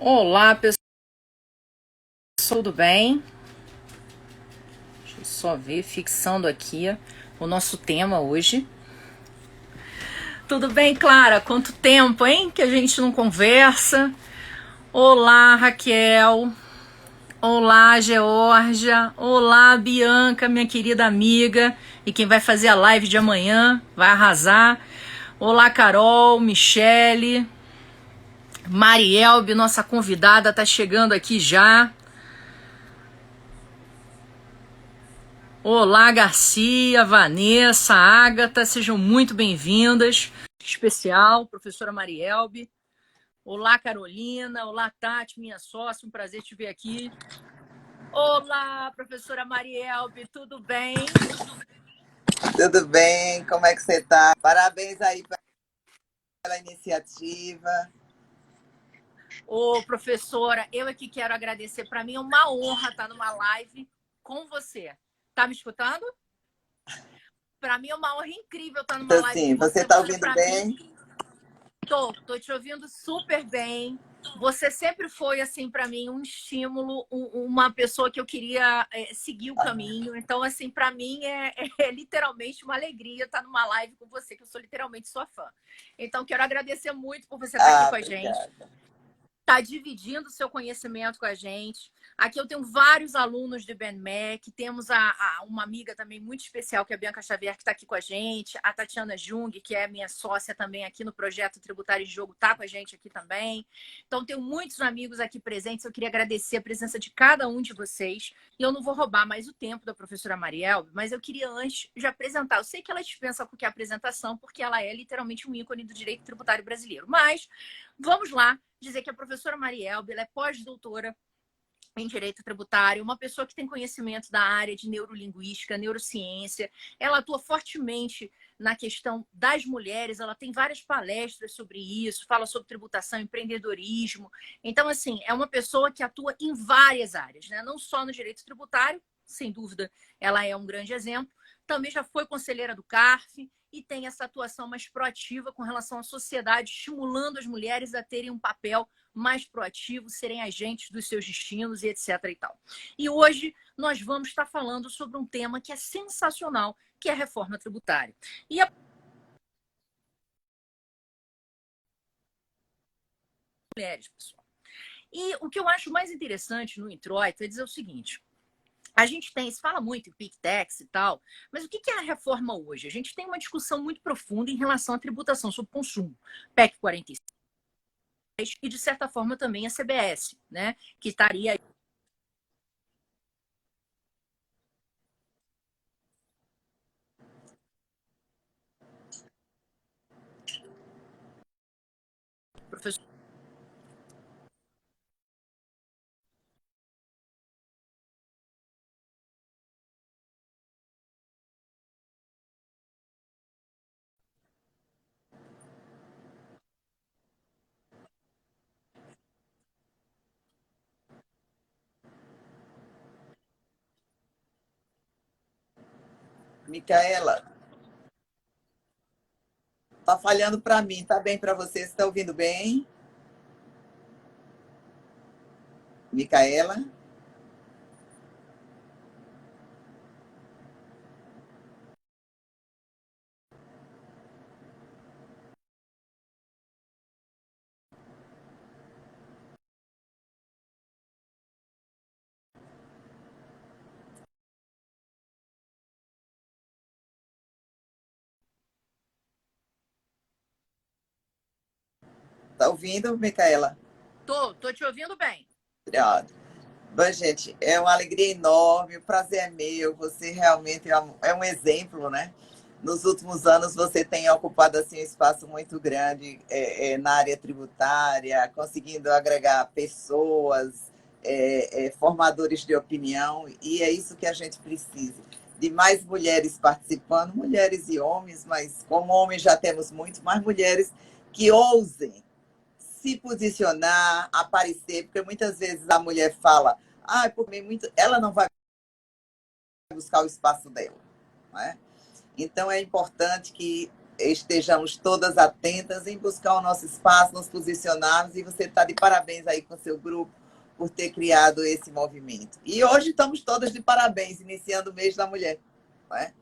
Olá, pessoal, tudo bem? Deixa eu só ver, fixando aqui o nosso tema hoje. Tudo bem, Clara? Quanto tempo, hein? Que a gente não conversa. Olá, Raquel. Olá, Georgia. Olá, Bianca, minha querida amiga. E quem vai fazer a live de amanhã, vai arrasar. Olá, Carol, Michele, Marielbe, nossa convidada, tá chegando aqui já. Olá, Garcia, Vanessa, Ágata, sejam muito bem-vindas. Especial, professora Marielbe. Olá, Carolina. Olá, Tati, minha sócia, um prazer te ver aqui. Olá, professora Marielbe, tudo bem? Tudo bem? Como é que você está? Parabéns aí pela iniciativa. Ô, professora, eu aqui quero agradecer. Para mim é uma honra estar numa live com você. Tá me escutando? Para mim é uma honra incrível estar numa Então, live assim, com você você. está Você, ouvindo para mim, bem? tô te ouvindo super bem. Você sempre foi, assim, para mim, um estímulo, uma pessoa que eu queria seguir o caminho. Então, assim, para mim é literalmente uma alegria estar numa live com você, que eu sou literalmente sua fã. Então, quero agradecer muito por você estar aqui com a gente. Obrigada. Está dividindo seu conhecimento com a gente. Aqui eu tenho vários alunos de BNMEC, temos uma amiga também muito especial, que é a Bianca Xavier, que está aqui com a gente, a Tatiana Jung, que é minha sócia também aqui no projeto Tributário em Jogo, está com a gente aqui também. Então, tenho muitos amigos aqui presentes, eu queria agradecer a presença de cada um de vocês, e eu não vou roubar mais o tempo da professora Mariel, mas eu queria antes de apresentar, eu sei que ela dispensa qualquer apresentação, porque ela é literalmente um ícone do direito tributário brasileiro, mas vamos lá dizer que a professora Marielbe é pós-doutora em Direito Tributário, uma pessoa que tem conhecimento da área de neurolinguística, neurociência. Ela atua fortemente na questão das mulheres, ela tem várias palestras sobre isso, fala sobre tributação, empreendedorismo. Então, assim, é uma pessoa que atua em várias áreas, né? Não só no direito tributário, sem dúvida, ela é um grande exemplo, também já foi conselheira do CARF e tem essa atuação mais proativa com relação à sociedade, estimulando as mulheres a terem um papel mais proativos, serem agentes dos seus destinos e etc. e tal. E hoje nós vamos estar falando sobre um tema que é sensacional, que é a reforma tributária. E a mulheres, pessoal. E o que eu acho mais interessante no introito é dizer o seguinte: a gente tem, se fala muito em PIC-TEX e tal, mas o que é a reforma hoje? A gente tem uma discussão muito profunda em relação à tributação sobre consumo, PEC 46 e, de certa forma, também a CBS, né? Que estaria aí. Professor, Micaela, tá falhando para mim, tá bem para você? Você está ouvindo bem? Micaela? Tá ouvindo, Micaela? tô te ouvindo bem. Obrigada. Bom, gente, é uma alegria enorme, o prazer é meu, você realmente é um exemplo, né? Nos últimos anos você tem ocupado assim, um espaço muito grande na área tributária, conseguindo agregar pessoas, formadores de opinião, e é isso que a gente precisa, de mais mulheres participando, mulheres e homens, mas como homens já temos muito, mais mulheres que ousem se posicionar, aparecer, porque muitas vezes a mulher fala, por mim muito, ela não vai buscar o espaço dela, né? Então é importante que estejamos todas atentas em buscar o nosso espaço, nos posicionarmos, e você está de parabéns aí com o seu grupo por ter criado esse movimento. E hoje estamos todas de parabéns, iniciando o mês da mulher, não é?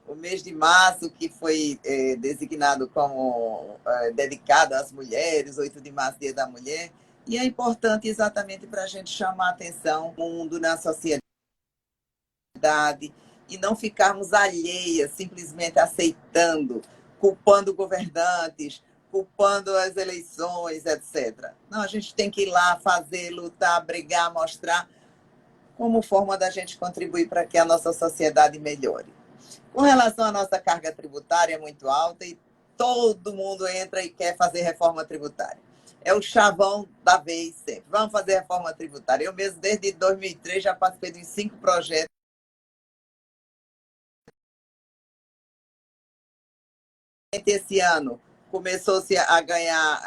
O mês de março, que foi designado como dedicado às mulheres, 8 de março, Dia da Mulher, e é importante exatamente para a gente chamar a atenção no mundo, na sociedade, e não ficarmos alheias, simplesmente aceitando, culpando governantes, culpando as eleições, etc. Não, a gente tem que ir lá fazer, lutar, brigar, mostrar como forma da gente contribuir para que a nossa sociedade melhore. Com relação à nossa carga tributária, é muito alta e todo mundo entra e quer fazer reforma tributária. É o chavão da vez sempre. Vamos fazer reforma tributária. Eu mesmo, desde 2003, já participei de 5 projetos. Esse ano começou-se a ganhar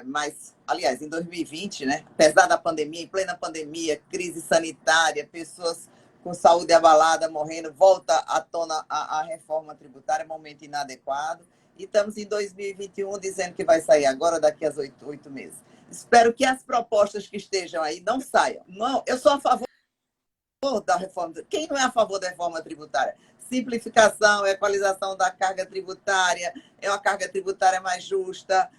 mais, aliás, em 2020, né? Apesar da pandemia, em plena pandemia, crise sanitária, pessoas com saúde abalada, morrendo, volta à tona a reforma tributária, momento inadequado. E estamos em 2021 dizendo que vai sair agora, daqui a 8 meses. Espero que as propostas que estejam aí não saiam. Não, eu sou a favor da reforma. Quem não é a favor da reforma tributária? Simplificação, equalização da carga tributária, é uma carga tributária mais justa,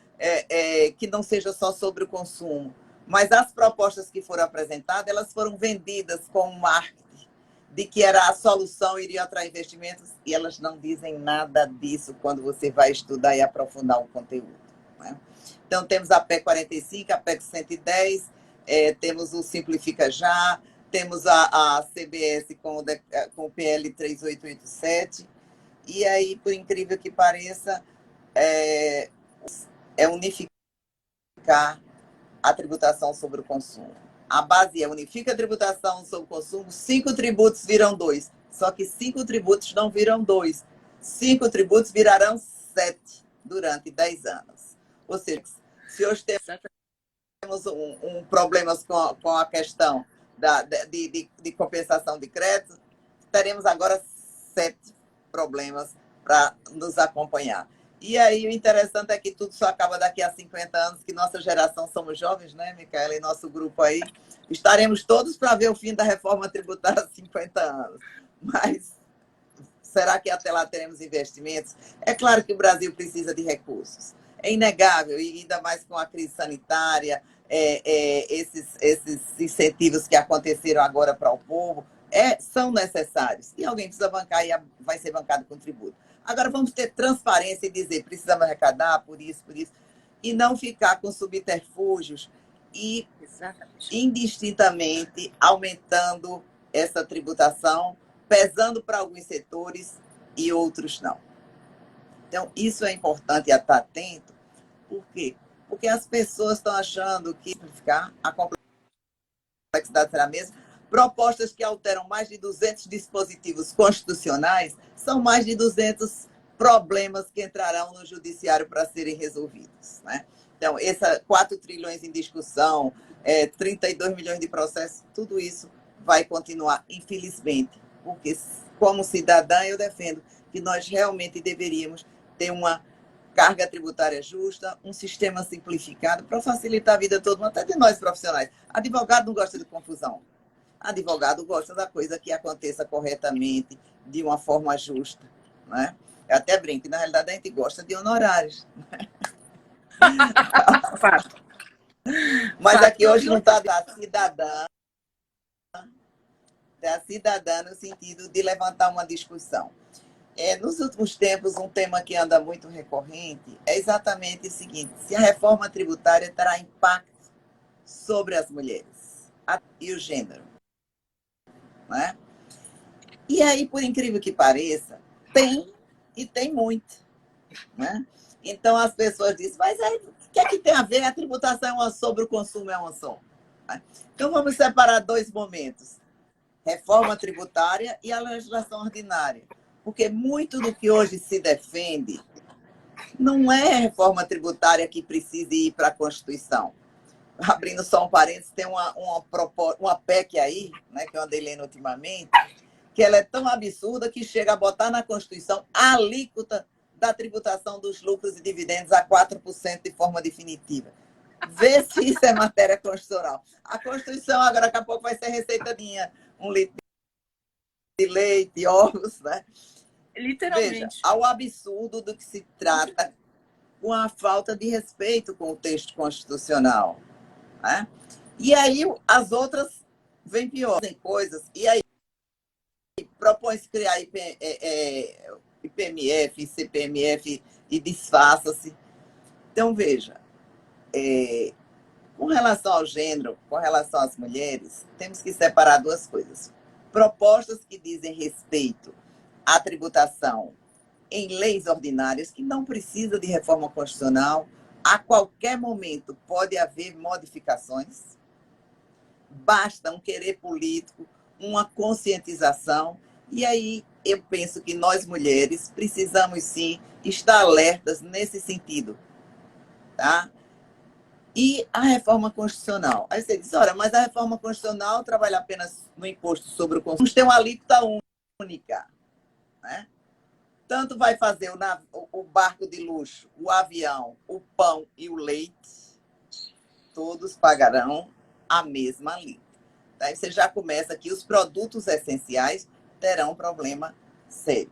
que não seja só sobre o consumo. Mas as propostas que foram apresentadas, elas foram vendidas com marketing de que era a solução, iria atrair investimentos, e elas não dizem nada disso quando você vai estudar e aprofundar o conteúdo, né? Então, temos a PEC 45, a PEC 110, temos o Simplifica Já, temos a CBS com o PL 3887, e aí, por incrível que pareça, é unificar a tributação sobre o consumo. A base é unifica a tributação sobre o consumo, 5 tributos viram 2. Só que 5 tributos não viram 2. 5 tributos virarão 7 durante 10 anos. Ou seja, se hoje temos problemas com a questão de compensação de crédito, teremos agora 7 problemas para nos acompanhar. E aí o interessante é que tudo só acaba daqui a 50 anos, que nossa geração somos jovens, né, Micaela, e nosso grupo aí, estaremos todos para ver o fim da reforma tributária há 50 anos. Mas será que até lá teremos investimentos? É claro que o Brasil precisa de recursos. É inegável, e ainda mais com a crise sanitária, esses incentivos que aconteceram agora para o povo, são necessários. E alguém precisa bancar e vai ser bancado com tributo. Agora vamos ter transparência e dizer, precisamos arrecadar por isso, e não ficar com subterfúgios e indistintamente aumentando essa tributação, pesando para alguns setores e outros não. Então, isso é importante estar atento. Por quê? Porque as pessoas estão achando que simplificar, a complexidade será a mesma. Propostas que alteram mais de 200 dispositivos constitucionais, são mais de 200 problemas que entrarão no judiciário para serem resolvidos, né? Então, 4 trilhões em discussão, 32 milhões de processos, tudo isso vai continuar, infelizmente, porque, como cidadã, eu defendo que nós realmente deveríamos ter uma carga tributária justa, um sistema simplificado para facilitar a vida de todo mundo, até de nós profissionais. Advogado não gosta de confusão. Advogado gosta da coisa que aconteça corretamente, de uma forma justa, né? Eu até brinco, na realidade a gente gosta de honorários. Fato. Mas aqui hoje não está da cidadã no sentido de levantar uma discussão. Nos últimos tempos, um tema que anda muito recorrente é exatamente o seguinte: se a reforma tributária terá impacto sobre as mulheres e o gênero, né? E aí, por incrível que pareça, tem muito, né? Então as pessoas dizem, mas aí, o que é que tem a ver? A tributação é uma sobre o consumo, é uma só, né? Então vamos separar 2 momentos: reforma tributária e a legislação ordinária. Porque muito do que hoje se defende não é reforma tributária que precise ir para a Constituição. Abrindo só um parênteses, tem uma PEC aí, né, que eu andei lendo ultimamente, que ela é tão absurda que chega a botar na Constituição a alíquota da tributação dos lucros e dividendos a 4% de forma definitiva. Vê se isso é matéria constitucional. A Constituição agora, daqui a pouco, vai ser receitadinha. 1 litro de leite, ovos, né? Literalmente. Veja, ao absurdo do que se trata com a falta de respeito com o texto constitucional. Né? E aí as outras vêm piores em coisas. E aí propõe-se criar IPMF, CPMF e disfarça-se. Então, veja, com relação ao gênero, com relação às mulheres, temos que separar duas coisas. Propostas que dizem respeito à tributação em leis ordinárias, que não precisa de reforma constitucional, a qualquer momento pode haver modificações, basta um querer político, uma conscientização, e aí eu penso que nós mulheres precisamos sim estar alertas nesse sentido, tá? E a reforma constitucional. Aí você diz, olha, mas a reforma constitucional trabalha apenas no imposto sobre o consumo. Vamos ter uma alíquota única, né? Tanto vai fazer o barco de luxo, o avião, o pão e o leite, todos pagarão a mesma alíquota. Daí você já começa aqui, os produtos essenciais terão um problema sério.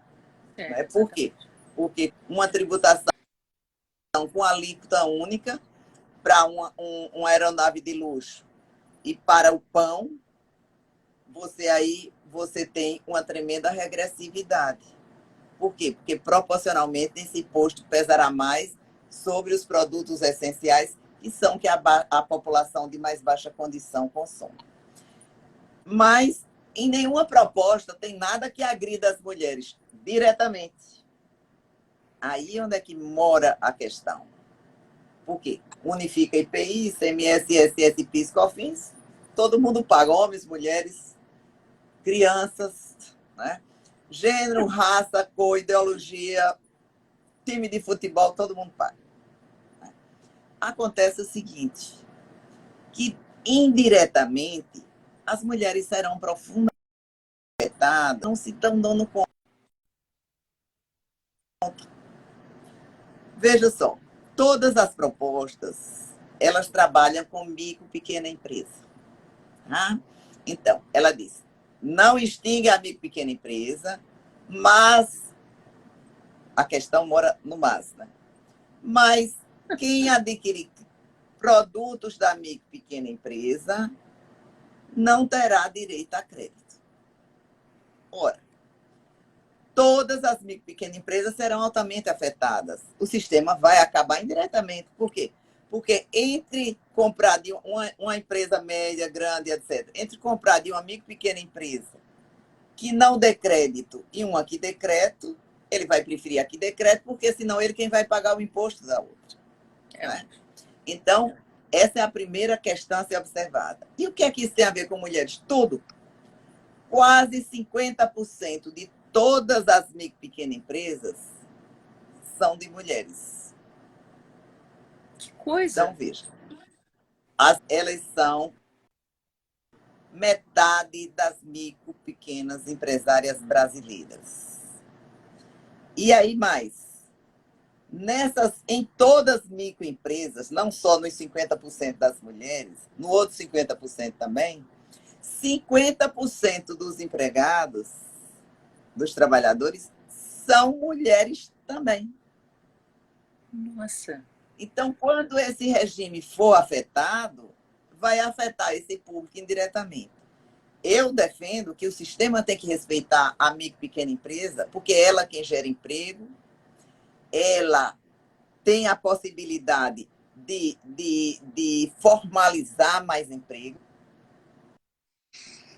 Né? Por quê? Porque uma tributação com alíquota única para uma aeronave de luxo e para o pão, você tem uma tremenda regressividade. Por quê? Porque proporcionalmente esse imposto pesará mais sobre os produtos essenciais, que são que a população de mais baixa condição consome. Mas em nenhuma proposta tem nada que agrida as mulheres diretamente. Aí onde é que mora a questão. Por quê? Unifica IPI, ICMS, ISS, PIS, COFINS, todo mundo paga, homens, mulheres, crianças, né? Gênero, raça, cor, ideologia, time de futebol, todo mundo paga. Acontece o seguinte, que indiretamente as mulheres serão profundamente afetadas, não se estão dando conta. Veja só, todas as propostas, elas trabalham com micro, pequena empresa. Tá? Então, ela diz, não extingue a micro, pequena empresa, mas a questão mora no mas, né? Mas quem adquirir produtos da micro, pequena empresa não terá direito a crédito. Ora, todas as micro e pequenas empresas serão altamente afetadas. O sistema vai acabar indiretamente. Por quê? Porque entre comprar de uma empresa média, grande, etc., entre comprar de uma micro e pequena empresa que não dê crédito e uma que dê crédito, ele vai preferir a que dê crédito, porque senão ele quem vai pagar o imposto da outra. Né? Então, essa é a primeira questão a ser observada. E o que é que isso tem a ver com mulheres? Tudo. Quase 50% de todas as micro e pequenas empresas são de mulheres. Que coisa! Então, veja. Elas são metade das micro e pequenas empresárias brasileiras. E aí mais. Em todas as microempresas, não só nos 50% das mulheres, no outro 50% também, 50% dos empregados, dos trabalhadores, são mulheres também. Nossa! Então, quando esse regime for afetado, vai afetar esse público indiretamente. Eu defendo que o sistema tem que respeitar a micro e pequena empresa, porque é ela quem gera emprego, ela tem a possibilidade de formalizar mais emprego.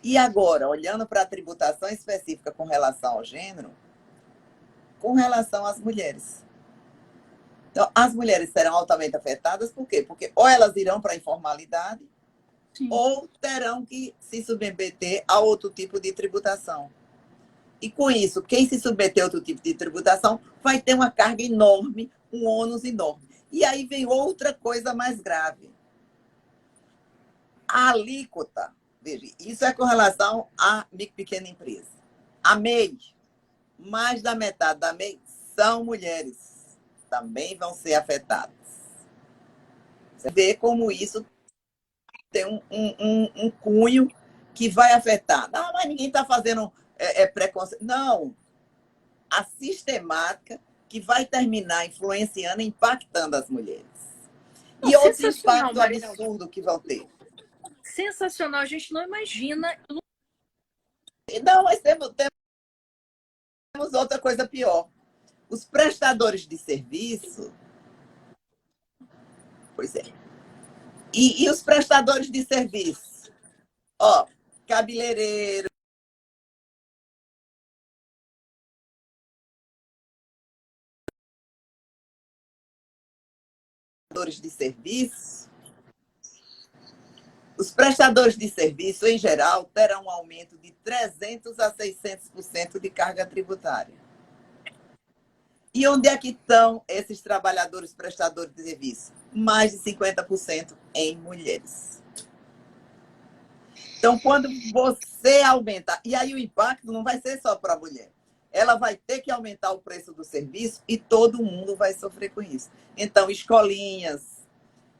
E agora, olhando para a tributação específica com relação ao gênero, com relação às mulheres. Então, as mulheres serão altamente afetadas, por quê? Porque ou elas irão para a informalidade, sim, ou terão que se submeter a outro tipo de tributação. E com isso, quem se submeter a outro tipo de tributação vai ter uma carga enorme, um ônus enorme. E aí vem outra coisa mais grave. A alíquota, veja, isso é com relação à micro e pequena empresa. A MEI, mais da metade da MEI são mulheres, também vão ser afetadas. Você vê como isso tem um cunho que vai afetar. Não, mas ninguém está fazendo preconceito. Não, a sistemática que vai terminar influenciando, impactando as mulheres. Não, E outro sensacional, impacto Marinaldo. absurdo que vão ter. Sensacional, a gente não imagina. Não, mas temos outra coisa pior. Os prestadores de serviço, pois é. E os prestadores de serviço? Ó, cabeleireiro, de serviço, os prestadores de serviço, em geral, terão um aumento de 300% a 600% de carga tributária. E onde é que estão esses trabalhadores prestadores de serviço? Mais de 50% em mulheres. Então, quando você aumentar... E aí o impacto não vai ser só para a mulher. Ela vai ter que aumentar o preço do serviço e todo mundo vai sofrer com isso. Então, escolinhas,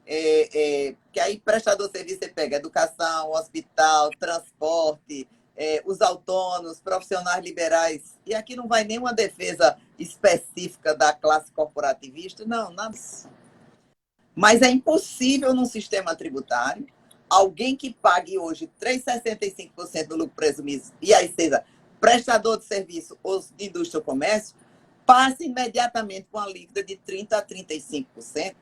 que aí prestador de serviço você pega educação, hospital, transporte, os autônomos, profissionais liberais. E aqui não vai nenhuma defesa específica da classe corporativista, não, nada disso. Mas é impossível num sistema tributário alguém que pague hoje 3,65% do lucro presumido, e aí seja prestador de serviço ou de indústria ou comércio, passe imediatamente com a líquida de 30% a 35%,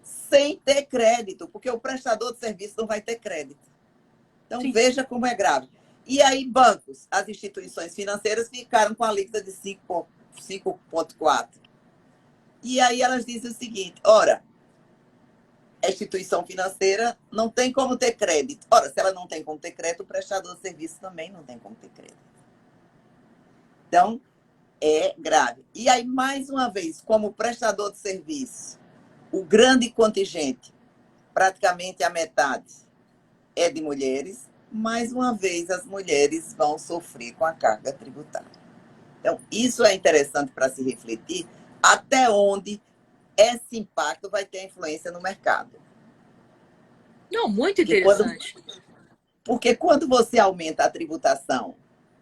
sem ter crédito, porque o prestador de serviço não vai ter crédito. Então, sim, veja como é grave. E aí, bancos, as instituições financeiras ficaram com a líquida de 5,4%. E aí elas dizem o seguinte, ora, a instituição financeira não tem como ter crédito. Ora, se ela não tem como ter crédito, o prestador de serviço também não tem como ter crédito. Então, é grave. E aí, mais uma vez, como prestador de serviço, o grande contingente, praticamente a metade, é de mulheres, mais uma vez as mulheres vão sofrer com a carga tributária. Então, isso é interessante para se refletir até onde esse impacto vai ter influência no mercado. Não, muito interessante. Porque quando você aumenta a tributação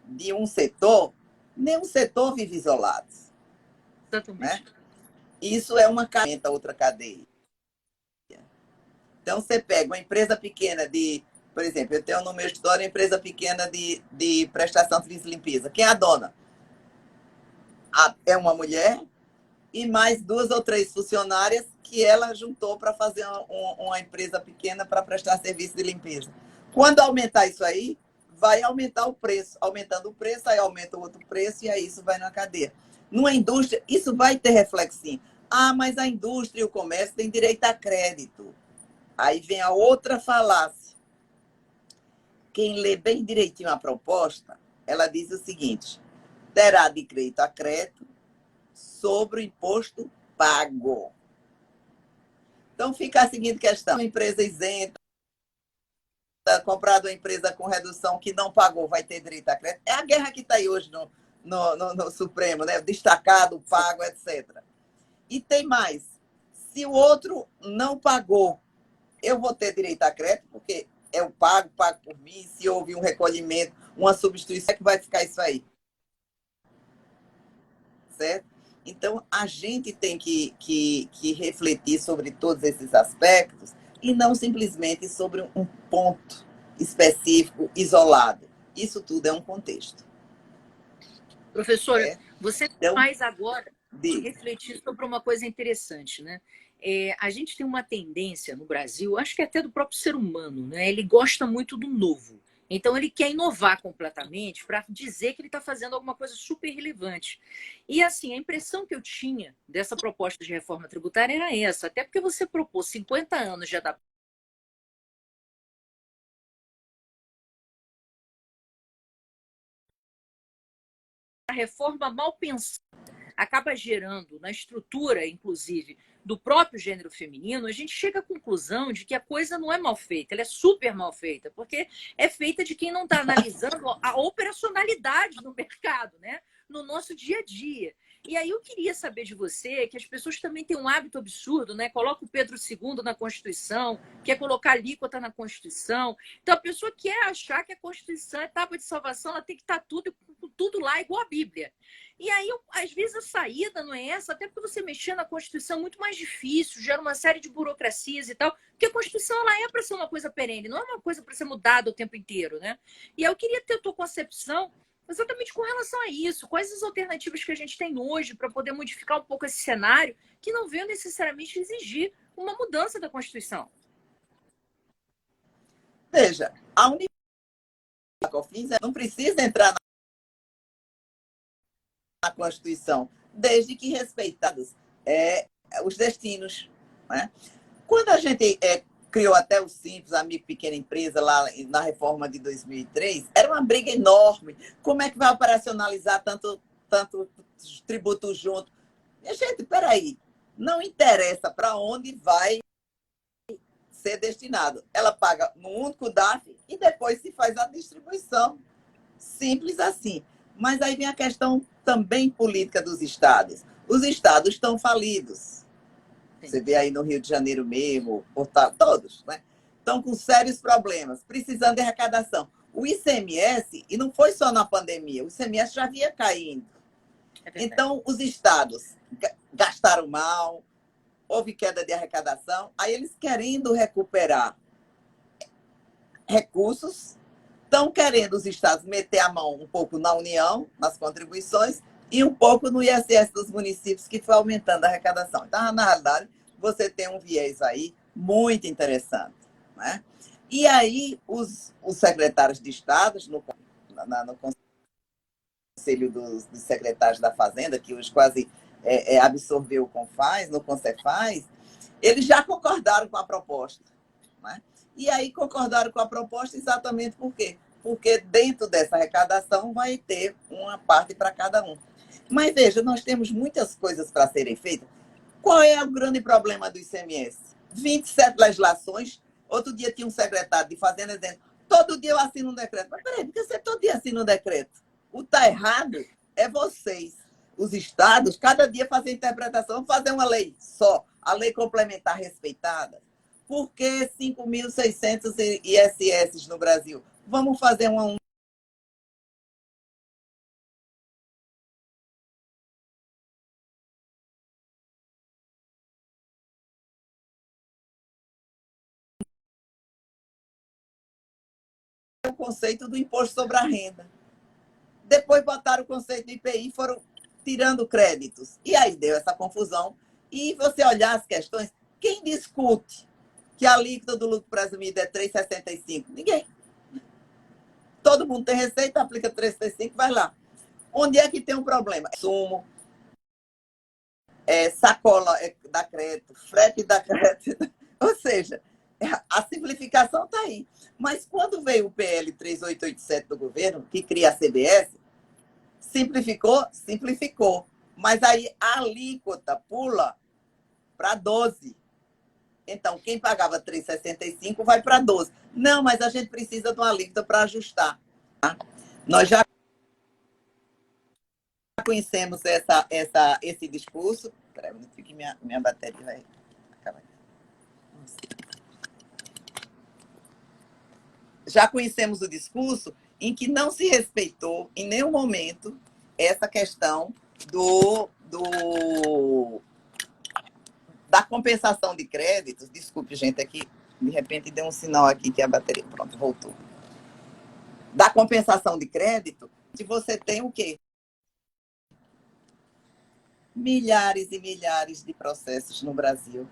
de um setor, nenhum setor vive isolado. Exatamente. Né? Isso é uma cadeia, outra cadeia. Então, você pega uma empresa pequena de... Por exemplo, eu tenho no meu escritório uma empresa pequena de prestação de serviço de limpeza. Quem é a dona? É uma mulher e mais 2 ou 3 funcionárias que ela juntou para fazer uma empresa pequena para prestar serviço de limpeza. Quando aumentar isso aí, vai aumentar o preço. Aumentando o preço, aí aumenta o outro preço e aí isso vai na cadeia. Numa indústria, isso vai ter reflexinho. Ah, mas a indústria e o comércio têm direito a crédito. Aí vem a outra falácia. Quem lê bem direitinho a proposta, ela diz o seguinte, terá direito a crédito sobre o imposto pago. Então, fica a seguinte questão. Uma empresa isenta, comprado uma empresa com redução que não pagou, vai ter direito a crédito. É a guerra que está aí hoje no Supremo, né? Destacado, pago, etc. E tem mais. Se o outro não pagou, eu vou ter direito a crédito, porque é o pago por mim. Se houve um recolhimento, uma substituição, é que vai ficar isso aí. Certo? Então, a gente tem que refletir sobre todos esses aspectos e não simplesmente sobre um ponto específico, isolado. Isso tudo é um contexto. Professora, você então, faz agora de refletir sobre uma coisa interessante, né? A gente tem uma tendência no Brasil, acho que até do próprio ser humano, né? Ele gosta muito do novo. Então, ele quer inovar completamente para dizer que ele está fazendo alguma coisa super relevante. E, assim, a impressão que eu tinha dessa proposta de reforma tributária era essa. Até porque você propôs 50 anos de adaptação. A reforma mal pensada acaba gerando, na estrutura, inclusive, do próprio gênero feminino, a gente chega à conclusão de que a coisa não é mal feita, ela é super mal feita, porque é feita de quem não está analisando a operacionalidade do mercado, né? no nosso dia a dia. E aí eu queria saber de você que as pessoas também têm um hábito absurdo, né? Coloca o Pedro II na Constituição, quer colocar alíquota na Constituição. Então a pessoa quer achar que a Constituição é tábua de salvação, ela tem que estar tudo lá igual a Bíblia. E aí, às vezes, a saída não é essa, até porque você mexer na Constituição é muito mais difícil, gera uma série de burocracias e tal, porque a Constituição ela é para ser uma coisa perene, não é uma coisa para ser mudada o tempo inteiro, né? E aí eu queria ter a tua concepção exatamente com relação a isso. Quais as alternativas que a gente tem hoje para poder modificar um pouco esse cenário que não venha necessariamente exigir uma mudança da Constituição? Veja, a União Cofins não precisa entrar na Constituição, desde que respeitados os destinos. Né? Quando a gente criou até o Simples, Amigo Pequena Empresa, lá na reforma de 2003, era uma briga enorme. Como é que vai operacionalizar tanto tributo junto? E, gente, peraí, não interessa para onde vai ser destinado. Ela paga no único DARF e depois se faz a distribuição. Simples assim. Mas aí vem a questão também política dos estados. Os estados estão falidos. Você vê aí no Rio de Janeiro mesmo, Portal, todos, né? Estão com sérios problemas, precisando de arrecadação. O ICMS, e não foi só na pandemia, o ICMS já vinha caindo. Então, os estados gastaram mal, houve queda de arrecadação, aí eles querendo recuperar recursos, estão querendo os estados meter a mão um pouco na União, nas contribuições, e um pouco no ISS dos municípios, que foi aumentando a arrecadação. Então, na realidade, você tem um viés aí muito interessante. Né? E aí, os secretários de Estado, no Conselho dos Secretários da Fazenda, que hoje quase absorveu o CONFAS, no CONCEFAS, eles já concordaram com a proposta. Né? E aí concordaram com a proposta exatamente por quê? Porque dentro dessa arrecadação vai ter uma parte para cada um. Mas veja, nós temos muitas coisas para serem feitas. Qual é o grande problema do ICMS? 27 legislações. Outro dia tinha um secretário de Fazenda dizendo: todo dia eu assino um decreto. Mas peraí, porque você todo dia assina um decreto? O está errado é vocês. Os estados, cada dia fazem interpretação, vamos fazer uma lei só, a lei complementar respeitada. Por que 5.600 ISS no Brasil? Vamos fazer um conceito do imposto sobre a renda. Depois botaram o conceito do IPI e foram tirando créditos. E aí deu essa confusão. E você olhar as questões, quem discute que a alíquota do lucro presumido é 3,65? Ninguém. Todo mundo tem receita, aplica 3,65, vai lá. Onde é que tem um problema? Sumo, sacola da crédito, frete da crédito. Ou seja, a simplificação está aí. Mas quando veio o PL 3887 do governo, que cria a CBS, simplificou? Simplificou. Mas aí a alíquota pula para 12. Então, quem pagava 3,65 vai para 12. Não, mas a gente precisa de uma alíquota para ajustar. Tá? Nós já conhecemos esse discurso. Espera aí, que minha bateria vai acabar. Já conhecemos o discurso em que não se respeitou em nenhum momento essa questão da compensação de créditos. Desculpe, gente, aqui de repente deu um sinal aqui que a bateria, pronto, voltou. Da compensação de crédito, que você tem o quê? Milhares e milhares de processos no Brasil,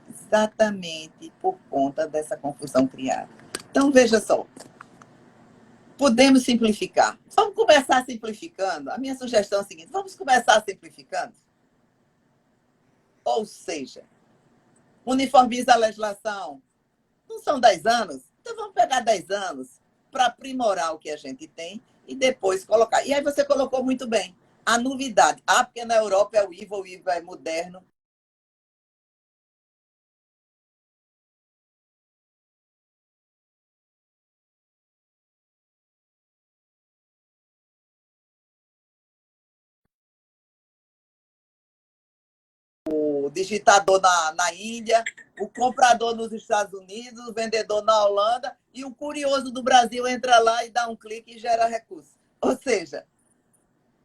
exatamente por conta dessa confusão criada. Então, veja só, podemos simplificar. Vamos começar simplificando. A minha sugestão é a seguinte: vamos começar simplificando. Ou seja, uniformiza a legislação. Não são 10 anos? Então vamos pegar 10 anos para aprimorar o que a gente tem e depois colocar. E aí você colocou muito bem. A novidade. Ah, porque na Europa é o IVA é moderno. o digitador na Índia, o comprador nos Estados Unidos, o vendedor na Holanda, e o curioso do Brasil entra lá e dá um clique e gera recurso. Ou seja,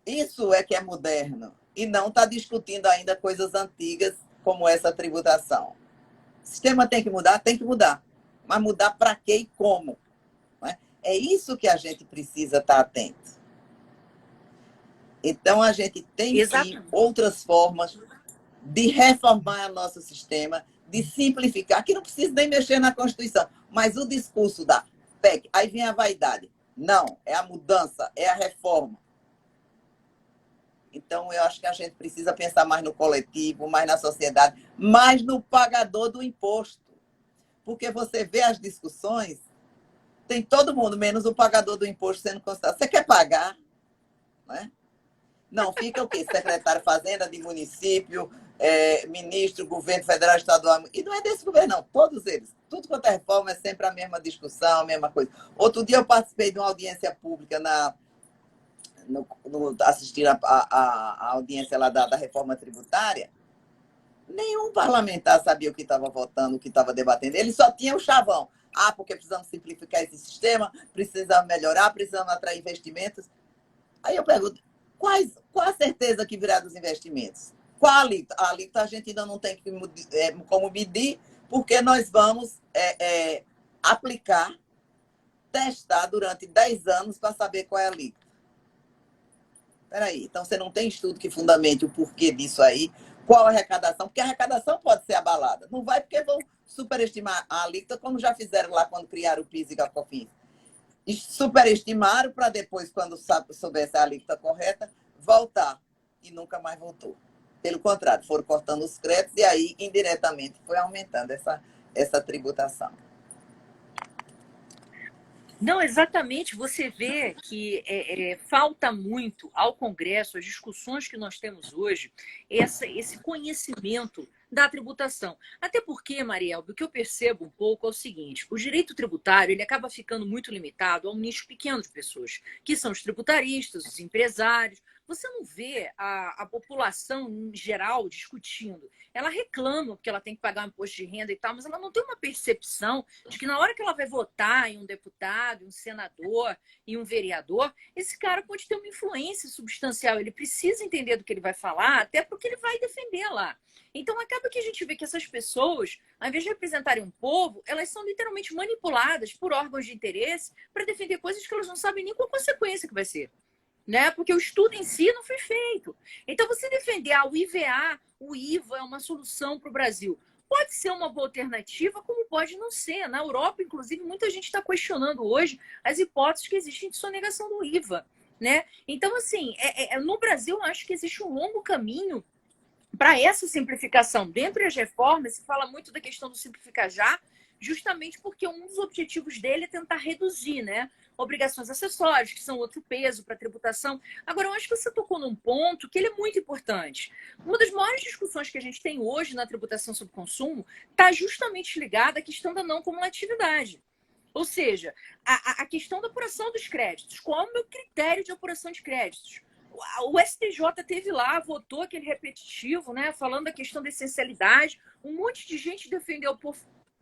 isso é que é moderno, e não está discutindo ainda coisas antigas como essa tributação. O sistema tem que mudar? Tem que mudar. Mas mudar para quê e como? Né? É isso que a gente precisa estar atento. Então, a gente tem sim outras formas de reformar o nosso sistema, de simplificar, que não precisa nem mexer na Constituição, mas o discurso da PEC, aí vem a vaidade. Não, é a mudança, é a reforma. Então, eu acho que a gente precisa pensar mais no coletivo, mais na sociedade, mais no pagador do imposto. Porque você vê as discussões, tem todo mundo, menos o pagador do imposto sendo considerado. Você quer pagar? Né? Não, fica o quê? Secretário de Fazenda, de município, ministro, governo federal, estadual. E não é desse governo, não. Todos eles. Tudo quanto é reforma é sempre a mesma discussão, a mesma coisa. Outro dia eu participei de uma audiência pública assistindo a audiência lá da reforma tributária. Nenhum parlamentar sabia o que estava votando, o que estava debatendo. Ele só tinha o chavão. Porque precisamos simplificar esse sistema, precisamos melhorar, precisamos atrair investimentos. Aí eu pergunto, qual a certeza que virá dos investimentos? Qual a alíquota? A alíquota a gente ainda não tem como medir, porque nós vamos aplicar, testar durante 10 anos para saber qual é a alíquota. Espera aí, então você não tem estudo que fundamente o porquê disso aí, qual a arrecadação, porque a arrecadação pode ser abalada. Não vai porque vão superestimar a alíquota, como já fizeram lá quando criaram o PIS e a COFINS. Superestimaram para depois, quando soubesse a alíquota correta, voltar. E nunca mais voltou. Pelo contrário, foram cortando os créditos e aí, indiretamente, foi aumentando essa tributação. Não, exatamente. Você vê que falta muito ao Congresso, as discussões que nós temos hoje, esse conhecimento da tributação. Até porque, Marielba, o que eu percebo um pouco é o seguinte: o direito tributário ele acaba ficando muito limitado a um nicho pequeno de pessoas, que são os tributaristas, os empresários. Você não vê a população em geral discutindo. Ela reclama porque ela tem que pagar um imposto de renda e tal, mas ela não tem uma percepção de que na hora que ela vai votar em um deputado, em um senador, em um vereador, esse cara pode ter uma influência substancial. Ele precisa entender do que ele vai falar, até porque ele vai defender lá. Então, acaba que a gente vê que essas pessoas, ao invés de representarem um povo, elas são literalmente manipuladas por órgãos de interesse para defender coisas que elas não sabem nem qual consequência que vai ser. Né? Porque o estudo em si não foi feito. Então, você defender o IVA, o IVA é uma solução para o Brasil. Pode ser uma boa alternativa, como pode não ser. Na Europa, inclusive, muita gente está questionando hoje as hipóteses que existem de sonegação do IVA. Né? Então, assim, no Brasil, eu acho que existe um longo caminho para essa simplificação. Dentre as reformas, se fala muito da questão do simplificar já, justamente porque um dos objetivos dele é tentar reduzir, né? Obrigações acessórias, que são outro peso para a tributação. Agora, eu acho que você tocou num ponto que ele é muito importante. Uma das maiores discussões que a gente tem hoje na tributação sobre consumo está justamente ligada à questão da não cumulatividade. Ou seja, a questão da apuração dos créditos. Qual é o meu critério de apuração de créditos? O STJ teve lá, votou aquele repetitivo, né? Falando da questão da essencialidade. Um monte de gente defendeu por...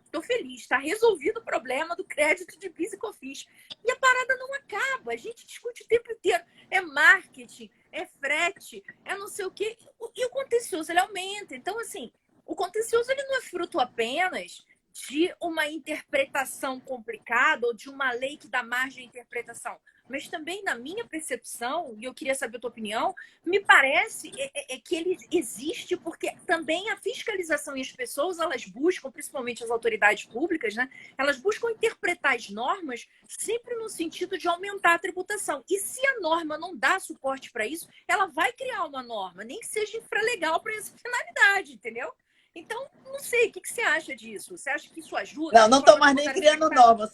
Estou feliz, está resolvido o problema do crédito de PIS e COFINS. E a parada não acaba, a gente discute o tempo inteiro. É marketing, é frete, é não sei o quê. E o contencioso, ele aumenta. Então, assim, o contencioso ele não é fruto apenas de uma interpretação complicada ou de uma lei que dá margem à interpretação. Mas também, na minha percepção, e eu queria saber a tua opinião, me parece que ele existe porque também a fiscalização e as pessoas, elas buscam, principalmente as autoridades públicas, né? Elas buscam interpretar as normas sempre no sentido de aumentar a tributação. E se a norma não dá suporte para isso, ela vai criar uma norma, nem que seja infralegal para essa finalidade, entendeu? Então, não sei, o que você acha disso? Você acha que isso ajuda? Não estou mais nem criando norma,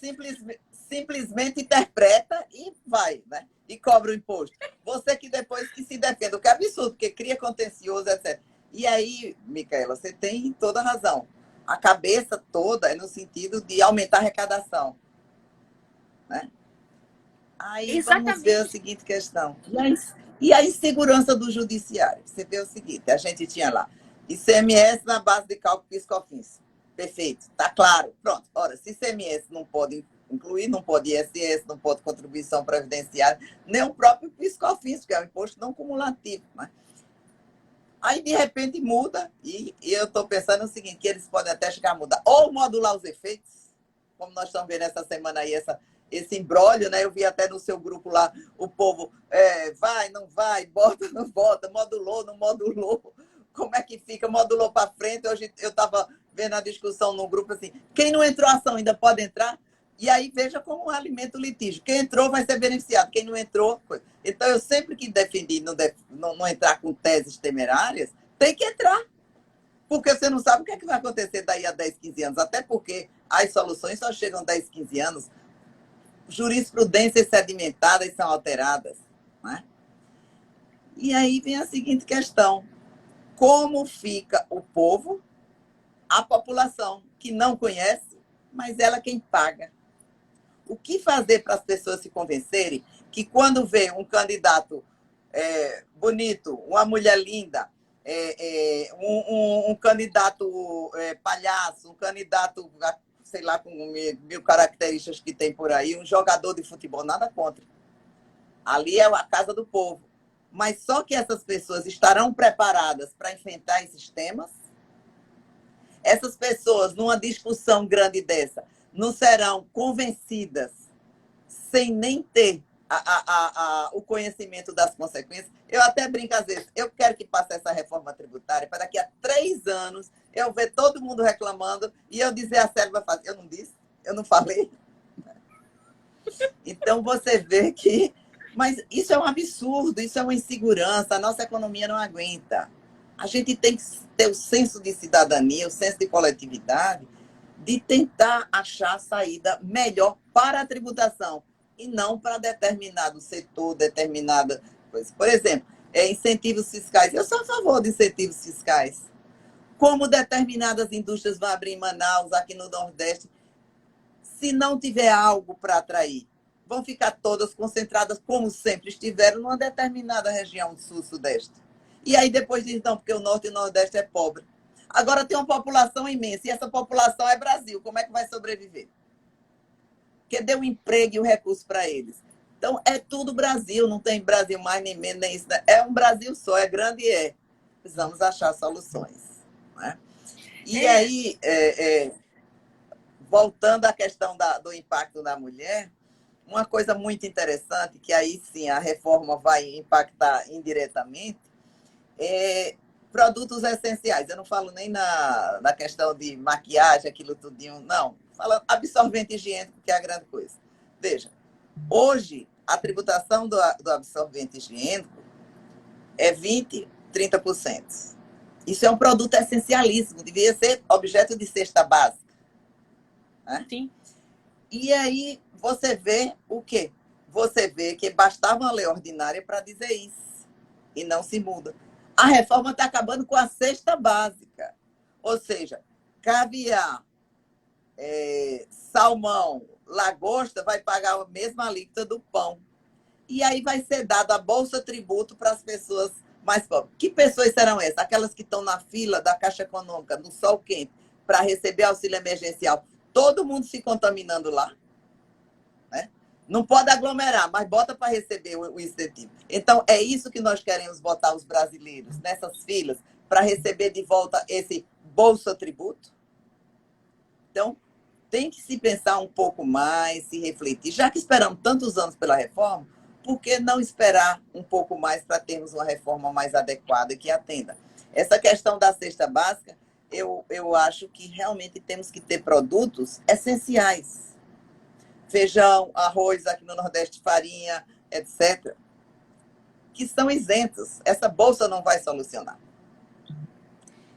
simplesmente interpreta e vai, né? E cobra o imposto. Você que depois que se defende, o que é absurdo, porque cria contencioso, etc. E aí, Micaela, você tem toda a razão. A cabeça toda é no sentido de aumentar a arrecadação. Né? Aí vamos ver a seguinte questão. E a insegurança do judiciário? Você vê o seguinte, a gente tinha lá ICMS na base de cálculo PIS/COFINS. Perfeito, está claro. Pronto. Ora, se ICMS não pode incluir, não pode ISS, não pode contribuição previdenciária, nem o próprio PIS/COFINS, que é um imposto não cumulativo. Né? Aí, de repente, muda, e eu estou pensando o seguinte, que eles podem até chegar a mudar. Ou modular os efeitos, como nós estamos vendo essa semana aí, esse imbróglio, né? Eu vi até no seu grupo lá, o povo vai, não vai, bota, não bota, modulou, não modulou. Como é que fica? Modulou para frente. Hoje eu estava vendo a discussão no grupo assim, quem não entrou a ação ainda pode entrar? E aí veja como alimenta o litígio. Quem entrou vai ser beneficiado, quem não entrou... Então, eu sempre que defendi não entrar com teses temerárias, tem que entrar. Porque você não sabe o que é que vai acontecer daí a 10, 15 anos. Até porque as soluções só chegam a 10, 15 anos. Jurisprudências sedimentadas são alteradas. Né? E aí vem a seguinte questão. Como fica o povo, a população que não conhece, mas ela quem paga? O que fazer para as pessoas se convencerem que quando vê um candidato bonito, uma mulher linda, um candidato palhaço, um candidato, sei lá, com mil características que tem por aí, um jogador de futebol, nada contra. Ali é a casa do povo. Mas só que essas pessoas estarão preparadas para enfrentar esses temas? Essas pessoas, numa discussão grande dessa, não serão convencidas sem nem ter o conhecimento das consequências? Eu até brinco às vezes, eu quero que passe essa reforma tributária para daqui a 3 anos eu ver todo mundo reclamando e eu dizer a Sérvia, eu não disse, eu não falei. Então você vê que... Mas isso é um absurdo, isso é uma insegurança, a nossa economia não aguenta. A gente tem que ter o senso de cidadania, o senso de coletividade, de tentar achar a saída melhor para a tributação e não para determinado setor, determinada coisa. Por exemplo, incentivos fiscais. Eu sou a favor de incentivos fiscais. Como determinadas indústrias vão abrir em Manaus, aqui no Nordeste, se não tiver algo para atrair, vão ficar todas concentradas, como sempre estiveram, numa determinada região do sul-sudeste. E aí depois diz, não, porque o norte e o nordeste é pobre. Agora tem uma população imensa, e essa população é Brasil. Como é que vai sobreviver? Porque deu emprego e o recurso para eles. Então, é tudo Brasil, não tem Brasil mais, nem menos, nem isso. É um Brasil só, é grande e é. Precisamos achar soluções. Né? E aí, voltando à questão do impacto da mulher, uma coisa muito interessante, que aí sim a reforma vai impactar indiretamente, é produtos essenciais. Eu não falo nem na questão de maquiagem, aquilo tudinho, não. Falando absorvente higiênico, que é a grande coisa. Veja, hoje a tributação do absorvente higiênico é 20%, 30%. Isso é um produto essencialíssimo, devia ser objeto de cesta básica. Né? Sim. E aí você vê o quê? Você vê que bastava uma lei ordinária para dizer isso. E não se muda. A reforma está acabando com a cesta básica. Ou seja, caviar, salmão, lagosta vai pagar a mesma alíquota do pão. E aí vai ser dado a bolsa tributo para as pessoas mais pobres. Que pessoas serão essas? Aquelas que estão na fila da Caixa Econômica, no sol quente, para receber auxílio emergencial. Todo mundo se contaminando lá. Né? Não pode aglomerar, mas bota para receber o incentivo. Então, é isso que nós queremos botar os brasileiros nessas filas, para receber de volta esse bolsa tributo. Então, tem que se pensar um pouco mais, se refletir. Já que esperamos tantos anos pela reforma, por que não esperar um pouco mais para termos uma reforma mais adequada que atenda? Essa questão da cesta básica, eu acho que realmente temos que ter produtos essenciais. Feijão, arroz, aqui no Nordeste, farinha, etc., que são isentos. Essa bolsa não vai solucionar.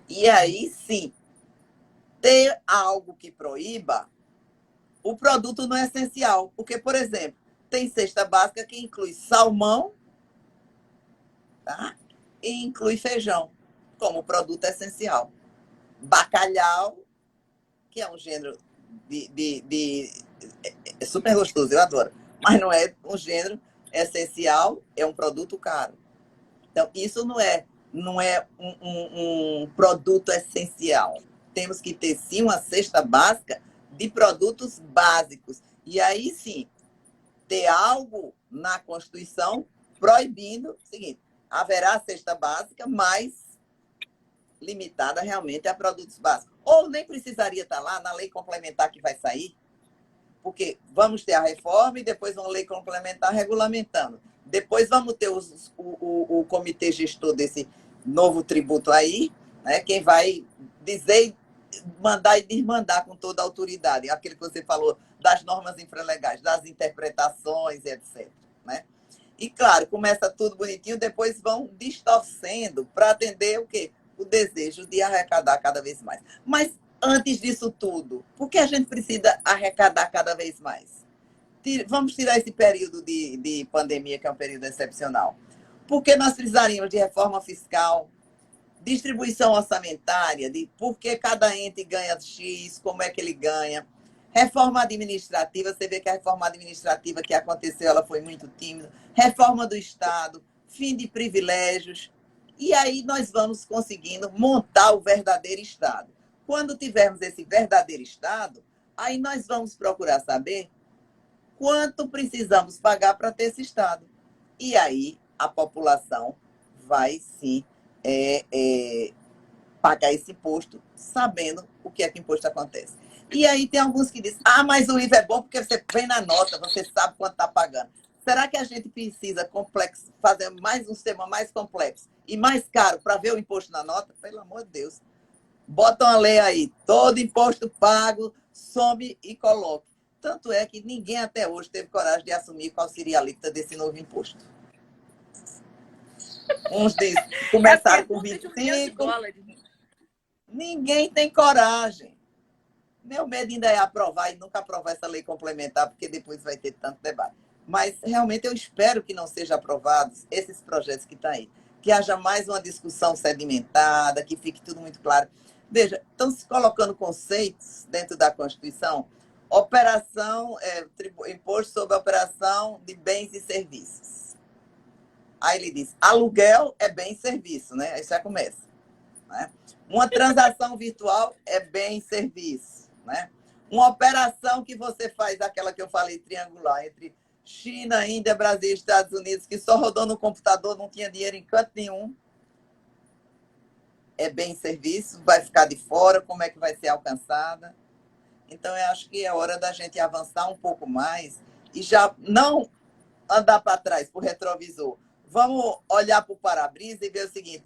E aí, sim, ter algo que proíba, o produto não é essencial. Porque, por exemplo, tem cesta básica que inclui salmão, tá? E inclui feijão como produto essencial. Bacalhau, que é um gênero é super gostoso, eu adoro. Mas não é um gênero essencial, é um produto caro. Então, isso não é não é um produto essencial. Temos que ter, sim, uma cesta básica de produtos básicos. E aí, sim, ter algo na Constituição proibindo o seguinte: haverá cesta básica, mas limitada realmente a produtos básicos. Ou nem precisaria estar lá na lei complementar que vai sair, porque vamos ter a reforma e depois uma lei complementar regulamentando. Depois vamos ter o comitê gestor desse novo tributo aí, né, quem vai dizer, mandar e desmandar com toda a autoridade, aquilo que você falou das normas infralegais, das interpretações, etc. Né? E, claro, começa tudo bonitinho, depois vão distorcendo para atender o quê? O desejo de arrecadar cada vez mais. Mas, antes disso tudo, por que a gente precisa arrecadar cada vez mais? Vamos tirar esse período de pandemia, que é um período excepcional. Porque nós precisaríamos de reforma fiscal, distribuição orçamentária, de por que cada ente ganha X, como é que ele ganha. Reforma administrativa, você vê que a reforma administrativa que aconteceu, ela foi muito tímida. Reforma do Estado, fim de privilégios. E aí nós vamos conseguindo montar o verdadeiro Estado. Quando tivermos esse verdadeiro Estado, aí nós vamos procurar saber quanto precisamos pagar para ter esse Estado. E aí a população vai sim pagar esse imposto, sabendo o que é que imposto acontece. E aí tem alguns que dizem, mas o IVA é bom porque você vem na nota, você sabe quanto está pagando. Será que a gente precisa fazer um sistema mais complexo e mais caro para ver o imposto na nota? Pelo amor de Deus. Bota uma lei aí, todo imposto pago, some e coloque. Tanto é que ninguém até hoje teve coragem de assumir qual seria a alíquota desse novo imposto. Uns começaram com 25. Ninguém tem coragem. Meu medo ainda é aprovar e nunca aprovar essa lei complementar, porque depois vai ter tanto debate. Mas realmente eu espero que não sejam aprovados esses projetos que estão aí. Que haja mais uma discussão sedimentada, que fique tudo muito claro. Veja, estão se colocando conceitos dentro da Constituição. Imposto sobre a operação de bens e serviços. Aí ele diz, aluguel é bem e serviço, né? Aí já começa. Né? Uma transação virtual é bem e serviço. Né? Uma operação que você faz, aquela que eu falei, triangular, entre China, Índia, Brasil e Estados Unidos, que só rodou no computador, não tinha dinheiro em canto nenhum, é bem e serviço, vai ficar de fora, como é que vai ser alcançada. Então, eu acho que é hora da gente avançar um pouco mais e já não andar para trás, para o retrovisor. Vamos olhar para o para-brisa e ver o seguinte,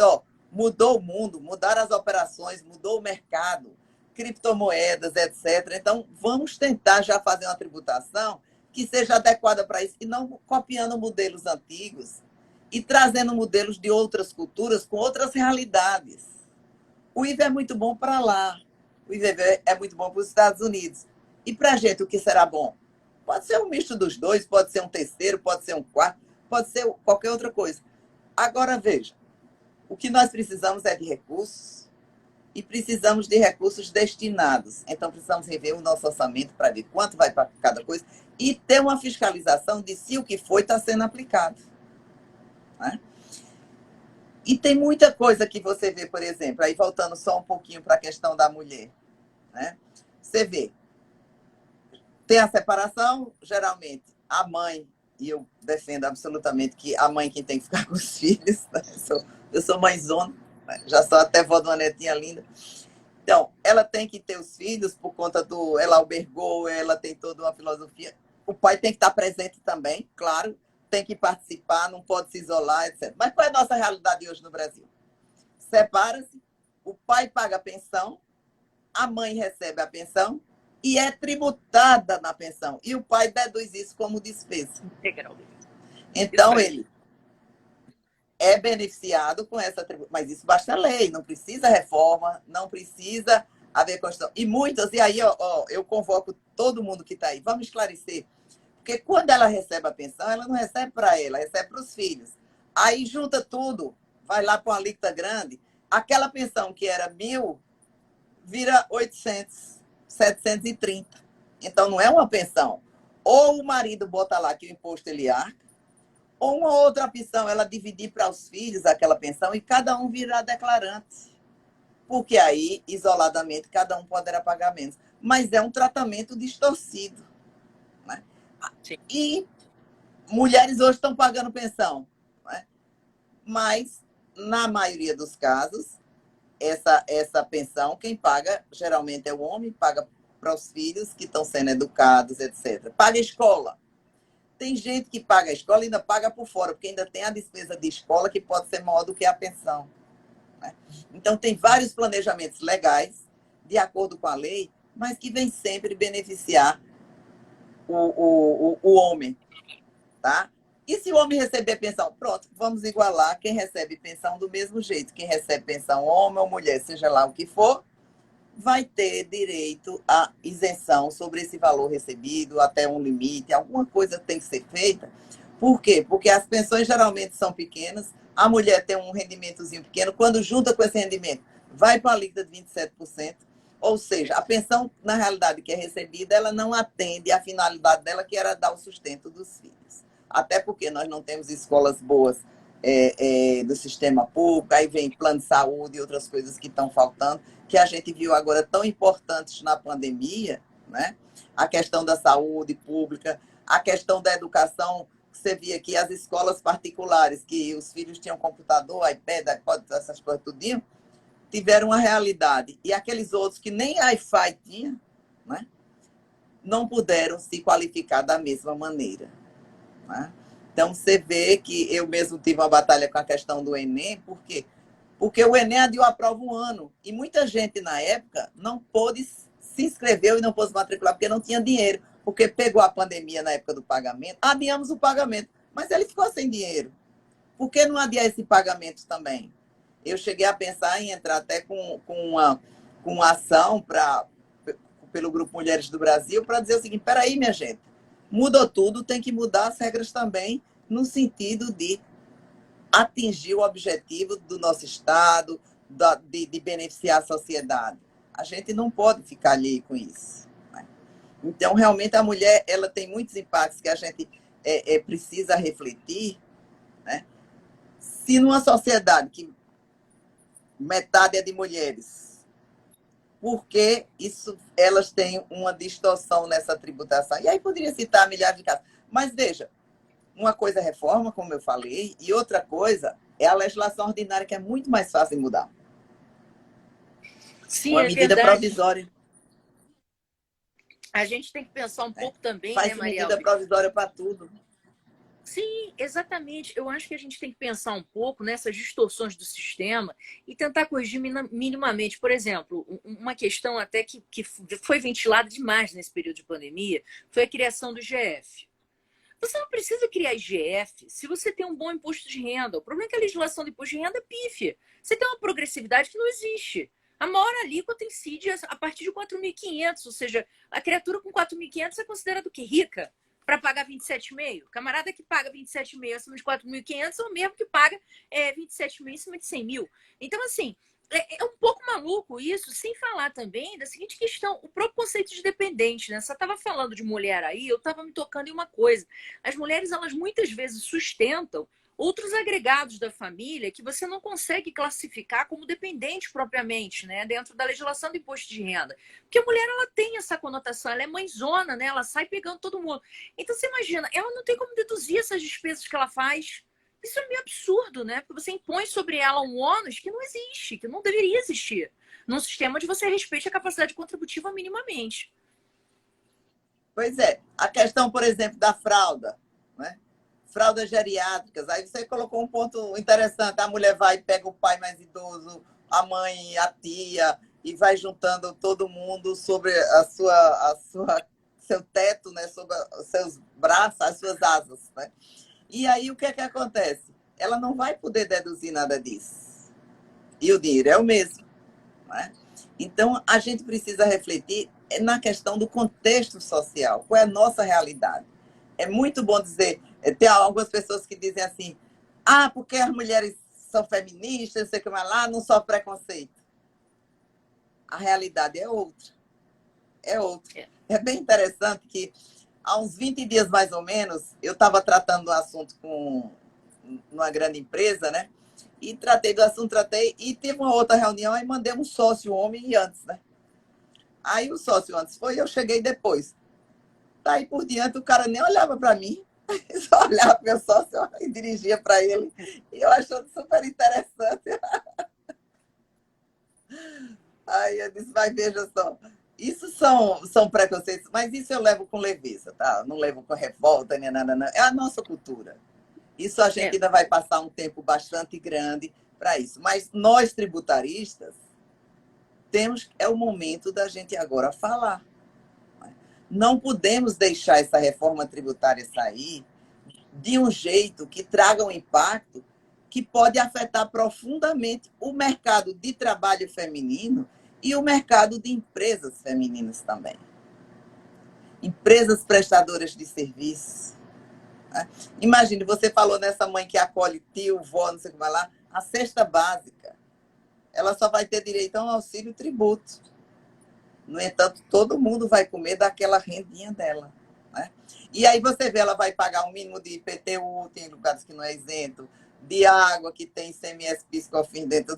mudou o mundo, mudaram as operações, mudou o mercado, criptomoedas, etc. Então, vamos tentar já fazer uma tributação que seja adequada para isso e não copiando modelos antigos e trazendo modelos de outras culturas com outras realidades. O IVA é muito bom para lá, o IVA é muito bom para os Estados Unidos. E para a gente, o que será bom? Pode ser um misto dos dois, pode ser um terceiro, pode ser um quarto, pode ser qualquer outra coisa. Agora, veja, o que nós precisamos é de recursos e precisamos de recursos destinados. Então, precisamos rever o nosso orçamento para ver quanto vai para cada coisa e ter uma fiscalização de se o que foi está sendo aplicado. Né? E tem muita coisa que você vê, por exemplo, aí voltando só um pouquinho para a questão da mulher. Né? Você vê, tem a separação, geralmente, a mãe, e eu defendo absolutamente que a mãe quem tem que ficar com os filhos, né? Eu sou mãezona, né? Já sou até vó de uma netinha linda. Então, ela tem que ter os filhos por conta ela albergou, ela tem toda uma filosofia. O pai tem que estar presente também, claro, tem que participar, não pode se isolar, etc. Mas qual é a nossa realidade hoje no Brasil? Separa-se, o pai paga a pensão, a mãe recebe a pensão, e é tributada na pensão. E o pai deduz isso como despesa. Então, ele é beneficiado com essa tributação. Mas isso basta lei, não precisa reforma, não precisa haver Constituição. E muitas, e aí eu convoco todo mundo que está aí, vamos esclarecer. Porque quando ela recebe a pensão, ela não recebe para ela, recebe para os filhos. Aí junta tudo, vai lá para uma alíquota grande, aquela pensão que era 1.000, vira 800. 730. Então, não é uma pensão. Ou o marido bota lá que o imposto ele arca, Ou uma outra opção, ela dividir para os filhos aquela pensão e cada um virar declarante. Porque aí, isoladamente, cada um poderá pagar menos. Mas é um tratamento distorcido. Né? E mulheres hoje estão pagando pensão. Né? Mas, na maioria dos casos, essa pensão, quem paga geralmente é o homem, paga para os filhos que estão sendo educados, etc. Paga escola. Tem gente que paga a escola e ainda paga por fora, porque ainda tem a despesa de escola que pode ser maior do que a pensão. Né? Então, tem vários planejamentos legais, de acordo com a lei, mas que vem sempre beneficiar o homem. Tá? E se o homem receber pensão? Pronto, vamos igualar quem recebe pensão do mesmo jeito. Quem recebe pensão, homem ou mulher, seja lá o que for, vai ter direito à isenção sobre esse valor recebido, até um limite, alguma coisa tem que ser feita. Por quê? Porque as pensões geralmente são pequenas, a mulher tem um rendimentozinho pequeno, quando junta com esse rendimento, vai para a alíquota de 27%, ou seja, a pensão, na realidade, que é recebida, ela não atende à finalidade dela, que era dar o sustento dos filhos. Até porque nós não temos escolas boas do sistema público, aí vem plano de saúde e outras coisas que estão faltando, que a gente viu agora tão importantes na pandemia, né? A questão da saúde pública, a questão da educação, você via que as escolas particulares, que os filhos tinham computador, iPad, iPod, essas coisas tudinho, tiveram uma realidade. E aqueles outros que nem Wi-Fi tinha, né? Não puderam se qualificar da mesma maneira. Né? Então, você vê que eu mesmo tive uma batalha com a questão do Enem, por quê? Porque o Enem adiou a prova um ano. E muita gente, na época, não pôde se inscrever e não pôde se matricular porque não tinha dinheiro. Porque pegou a pandemia na época do pagamento, adiamos o pagamento, mas ele ficou sem dinheiro. Por que não adiar esse pagamento também? Eu cheguei a pensar em entrar até com uma ação pelo Grupo Mulheres do Brasil para dizer o seguinte, peraí, minha gente, mudou tudo, tem que mudar as regras também, no sentido de atingir o objetivo do nosso Estado, de beneficiar a sociedade. A gente não pode ficar ali com isso. Né? Então, realmente, a mulher ela tem muitos impactos que a gente precisa refletir. Né? Se numa sociedade que metade é de mulheres, por que elas têm uma distorção nessa tributação? E aí poderia citar milhares de casos. Mas veja, uma coisa é reforma, como eu falei, e outra coisa é a legislação ordinária, que é muito mais fácil de mudar. Sim, uma é medida verdade. provisória. A gente tem que pensar um pouco também, Faz né, medida Mariel? provisória para tudo. Sim, exatamente. Eu acho que a gente tem que pensar um pouco nessas distorções do sistema e tentar corrigir minimamente. Por exemplo, uma questão até que foi ventilada demais nesse período de pandemia foi a criação do IGF. Você não precisa criar IGF se você tem um bom imposto de renda. O problema é que a legislação do imposto de renda é pífia. Você tem uma progressividade que não existe. A maior alíquota incide a partir de 4.500, ou seja, a criatura com 4.500 é considerada o quê? Rica? Para pagar 27,5? Camarada que paga 27,5 acima de 4.500 é o mesmo que paga 27,5 acima de 100 mil. Então, assim, é um pouco maluco isso, sem falar também da seguinte questão, o próprio conceito de dependente, né? Você estava falando de mulher aí, eu estava me tocando em uma coisa. As mulheres, elas muitas vezes sustentam outros agregados da família que você não consegue classificar como dependente propriamente, né? Dentro da legislação do imposto de renda. Porque a mulher, ela tem essa conotação, ela é mãezona, né? Ela sai pegando todo mundo. Então, você imagina, ela não tem como deduzir essas despesas que ela faz. Isso é meio absurdo, né? Porque você impõe sobre ela um ônus que não existe, que não deveria existir, num sistema onde você respeite a capacidade contributiva minimamente. Pois é. A questão, por exemplo, da fralda, né? Fraldas geriátricas. Aí você colocou um ponto interessante. A mulher vai e pega o pai mais idoso, a mãe, a tia, e vai juntando todo mundo sobre seu teto, né? Sobre os seus braços, as suas asas, né? E aí o que é que acontece? Ela não vai poder deduzir nada disso. E o dinheiro é o mesmo. Né? Então, a gente precisa refletir na questão do contexto social. Qual é a nossa realidade? É muito bom dizer, tem algumas pessoas que dizem assim, porque as mulheres são feministas, não sei o que mais lá, não sofre preconceito. A realidade é outra. É outra. É bem interessante que Há uns 20 dias, mais ou menos, eu estava tratando do assunto com uma grande empresa, né? E tratei do assunto, e teve uma outra reunião, aí mandei um sócio homem e antes, né? Aí o sócio antes foi, eu cheguei depois. Daí por diante, o cara nem olhava para mim, só olhava para meu sócio e dirigia para ele. E eu achando super interessante. Aí eu disse, vai, veja só. Isso são preconceitos, mas isso eu levo com leveza, tá? Não levo com revolta, nem nada, não. É a nossa cultura. Isso a gente ainda vai passar um tempo bastante grande para isso. Mas nós, tributaristas, é o momento da gente agora falar. Não podemos deixar essa reforma tributária sair de um jeito que traga um impacto que pode afetar profundamente o mercado de trabalho feminino e o mercado de empresas femininas também. Empresas prestadoras de serviços. Né? Imagine, você falou nessa mãe que acolhe tio, vó, não sei o que vai lá, a cesta básica, ela só vai ter direito a um auxílio tributo. No entanto, todo mundo vai comer daquela rendinha dela. Né? E aí você vê, ela vai pagar um mínimo de IPTU, tem lugares que não é isento, de água, que tem ICMS, PIS/COFINS dentro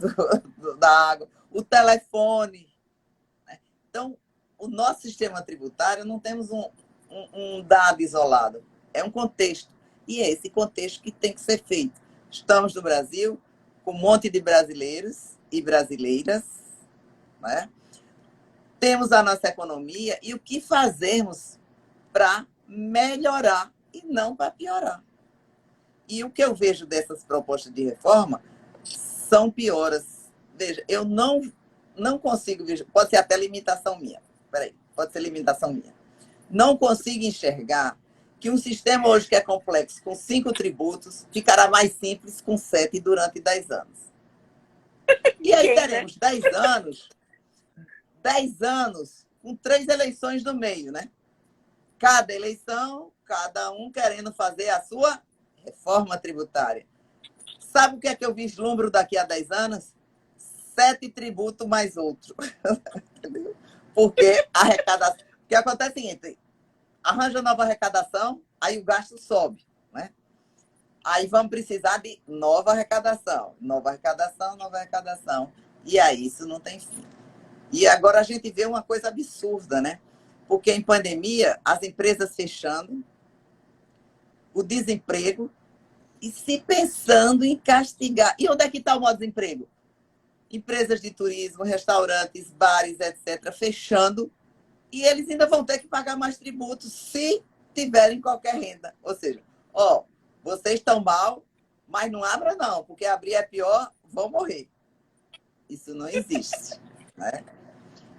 da água, o telefone. Né? Então, o nosso sistema tributário não temos um dado isolado, é um contexto. E é esse contexto que tem que ser feito. Estamos no Brasil, com um monte de brasileiros e brasileiras, né? Temos a nossa economia e o que fazemos para melhorar e não para piorar. E o que eu vejo dessas propostas de reforma são pioras. Veja, eu não consigo ver, pode ser até limitação minha. Pode ser limitação minha. Não consigo enxergar que um sistema hoje que é complexo, com 5 tributos, ficará mais simples com 7 durante 10 anos. E aí teremos 10 anos com 3 eleições no meio, né? Cada eleição, cada um querendo fazer a sua reforma tributária. Sabe o que é que eu vislumbro daqui a 10 anos? 7 tributos mais outro. Entendeu? Porque a arrecadação... O que acontece é o seguinte, arranja nova arrecadação, aí o gasto sobe, né? Aí vamos precisar de nova arrecadação. Nova arrecadação, nova arrecadação. E aí isso não tem fim. E agora a gente vê uma coisa absurda, né? Porque em pandemia, as empresas fechando, o desemprego e se pensando em castigar. E onde é que está o maior desemprego? Empresas de turismo, restaurantes, bares, etc., fechando. E eles ainda vão ter que pagar mais tributos se tiverem qualquer renda. Ou seja, vocês estão mal, mas não abra não, porque abrir é pior, vão morrer. Isso não existe, né?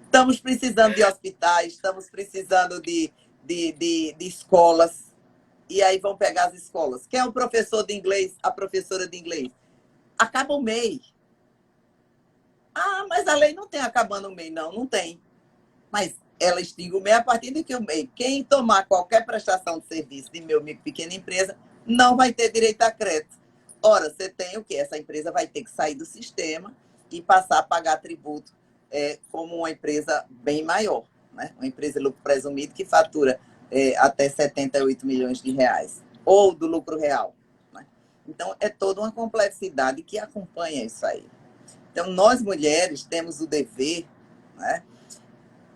Estamos precisando de hospitais, estamos precisando de escolas. E aí vão pegar as escolas. Quem é o professor de inglês, a professora de inglês? Acaba o MEI. Ah, mas a lei não tem acabando o MEI. Não, não tem. Mas ela extingue o MEI a partir de que o MEI, quem tomar qualquer prestação de serviço de meu micro pequena empresa, não vai ter direito a crédito. Ora, você tem o quê? Essa empresa vai ter que sair do sistema e passar a pagar tributo como uma empresa bem maior, né? Uma empresa de lucro presumido que fatura até 78 milhões de reais, ou do lucro real. Né? Então, é toda uma complexidade que acompanha isso aí. Então, nós mulheres temos o dever, né,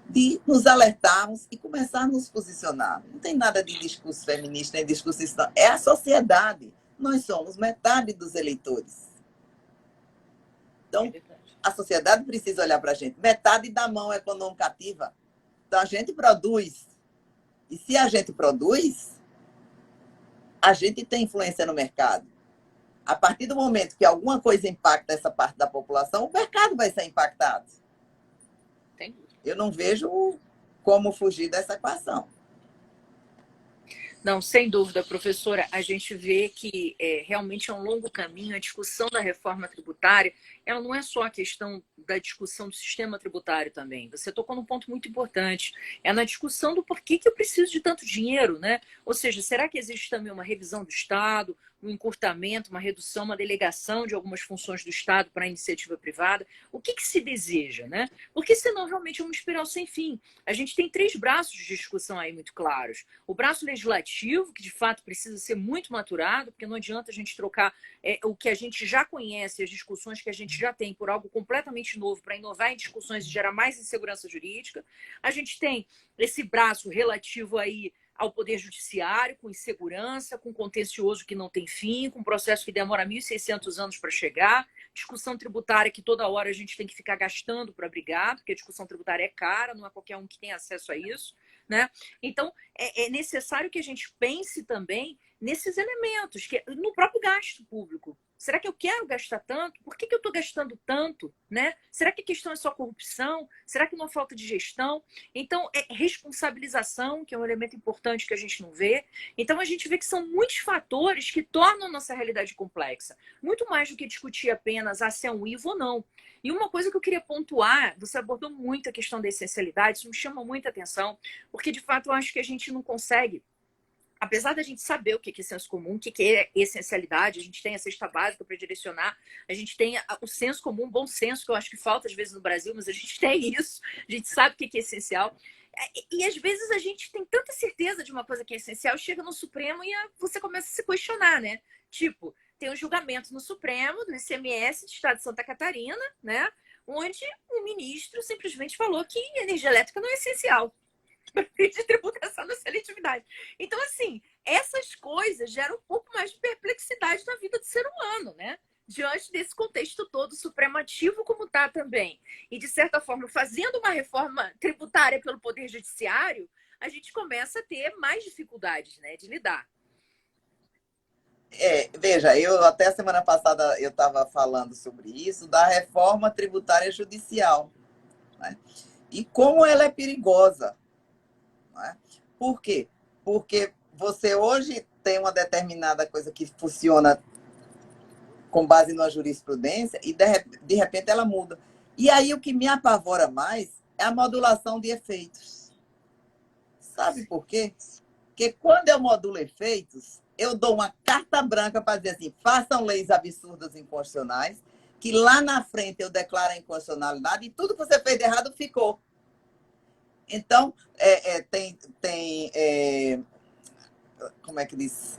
de nos alertarmos e começar a nos posicionar. Não tem nada de discurso feminista, nem discurso cristão. É a sociedade. Nós somos metade dos eleitores. Então, a sociedade precisa olhar para a gente. Metade da mão econômica ativa. Então, a gente produz. E se a gente produz, a gente tem influência no mercado. A partir do momento que alguma coisa impacta essa parte da população, o mercado vai ser impactado. Eu não vejo como fugir dessa equação. Não, sem dúvida, professora, a gente vê que realmente é um longo caminho. A discussão da reforma tributária ela não é só a questão da discussão do sistema tributário também. Você tocou num ponto muito importante. É na discussão do porquê que eu preciso de tanto dinheiro, né? Ou seja, será que existe também uma revisão do Estado, um encurtamento, uma redução, uma delegação de algumas funções do Estado para a iniciativa privada? O que se deseja, né? Porque senão realmente é uma espiral sem fim. A gente tem 3 braços de discussão aí muito claros. O braço legislativo, que de fato precisa ser muito maturado, porque não adianta a gente trocar o que a gente já conhece, as discussões que a gente já tem, por algo completamente novo para inovar em discussões e gerar mais insegurança jurídica. A gente tem esse braço relativo aí ao Poder Judiciário, com insegurança, com contencioso que não tem fim, com processo que demora 1.600 anos para chegar, discussão tributária que toda hora a gente tem que ficar gastando para brigar, porque a discussão tributária é cara, não é qualquer um que tem acesso a isso, né? Então, é necessário que a gente pense também nesses elementos, que no próprio gasto público. Será que eu quero gastar tanto? Por que eu estou gastando tanto? Né? Será que a questão é só corrupção? Será que não é falta de gestão? Então, é responsabilização, que é um elemento importante que a gente não vê. Então, a gente vê que são muitos fatores que tornam a nossa realidade complexa. Muito mais do que discutir apenas se é um IVA ou não. E uma coisa que eu queria pontuar, você abordou muito a questão da essencialidade, isso me chama muita atenção, porque, de fato, eu acho que a gente não consegue, apesar da gente saber o que é senso comum, o que é essencialidade, a gente tem a cesta básica para direcionar, a gente tem o senso comum, o bom senso, que eu acho que falta às vezes no Brasil, mas a gente tem isso, a gente sabe o que é essencial. E às vezes a gente tem tanta certeza de uma coisa que é essencial, chega no Supremo e você começa a se questionar, né? Tipo, tem um julgamento no Supremo, do ICMS do Estado de Santa Catarina, né? Onde o ministro simplesmente falou que energia elétrica não é essencial de tributação da seletividade. Então, assim, essas coisas geram um pouco mais de perplexidade na vida do ser humano, né? Diante desse contexto todo supremativo como está também. E, de certa forma, fazendo uma reforma tributária pelo Poder Judiciário, a gente começa a ter mais dificuldades, né, de lidar. Veja, eu até a semana passada eu estava falando sobre isso, da reforma tributária judicial, né? E como ela é perigosa. Né? Por quê? Porque você hoje tem uma determinada coisa que funciona com base numa jurisprudência e de repente ela muda. E aí o que me apavora mais é a modulação de efeitos. Sabe por quê? Porque quando eu modulo efeitos, eu dou uma carta branca para dizer assim, façam leis absurdas e inconstitucionais, que lá na frente eu declaro a inconstitucionalidade e tudo que você fez de errado ficou. Então, como é que diz?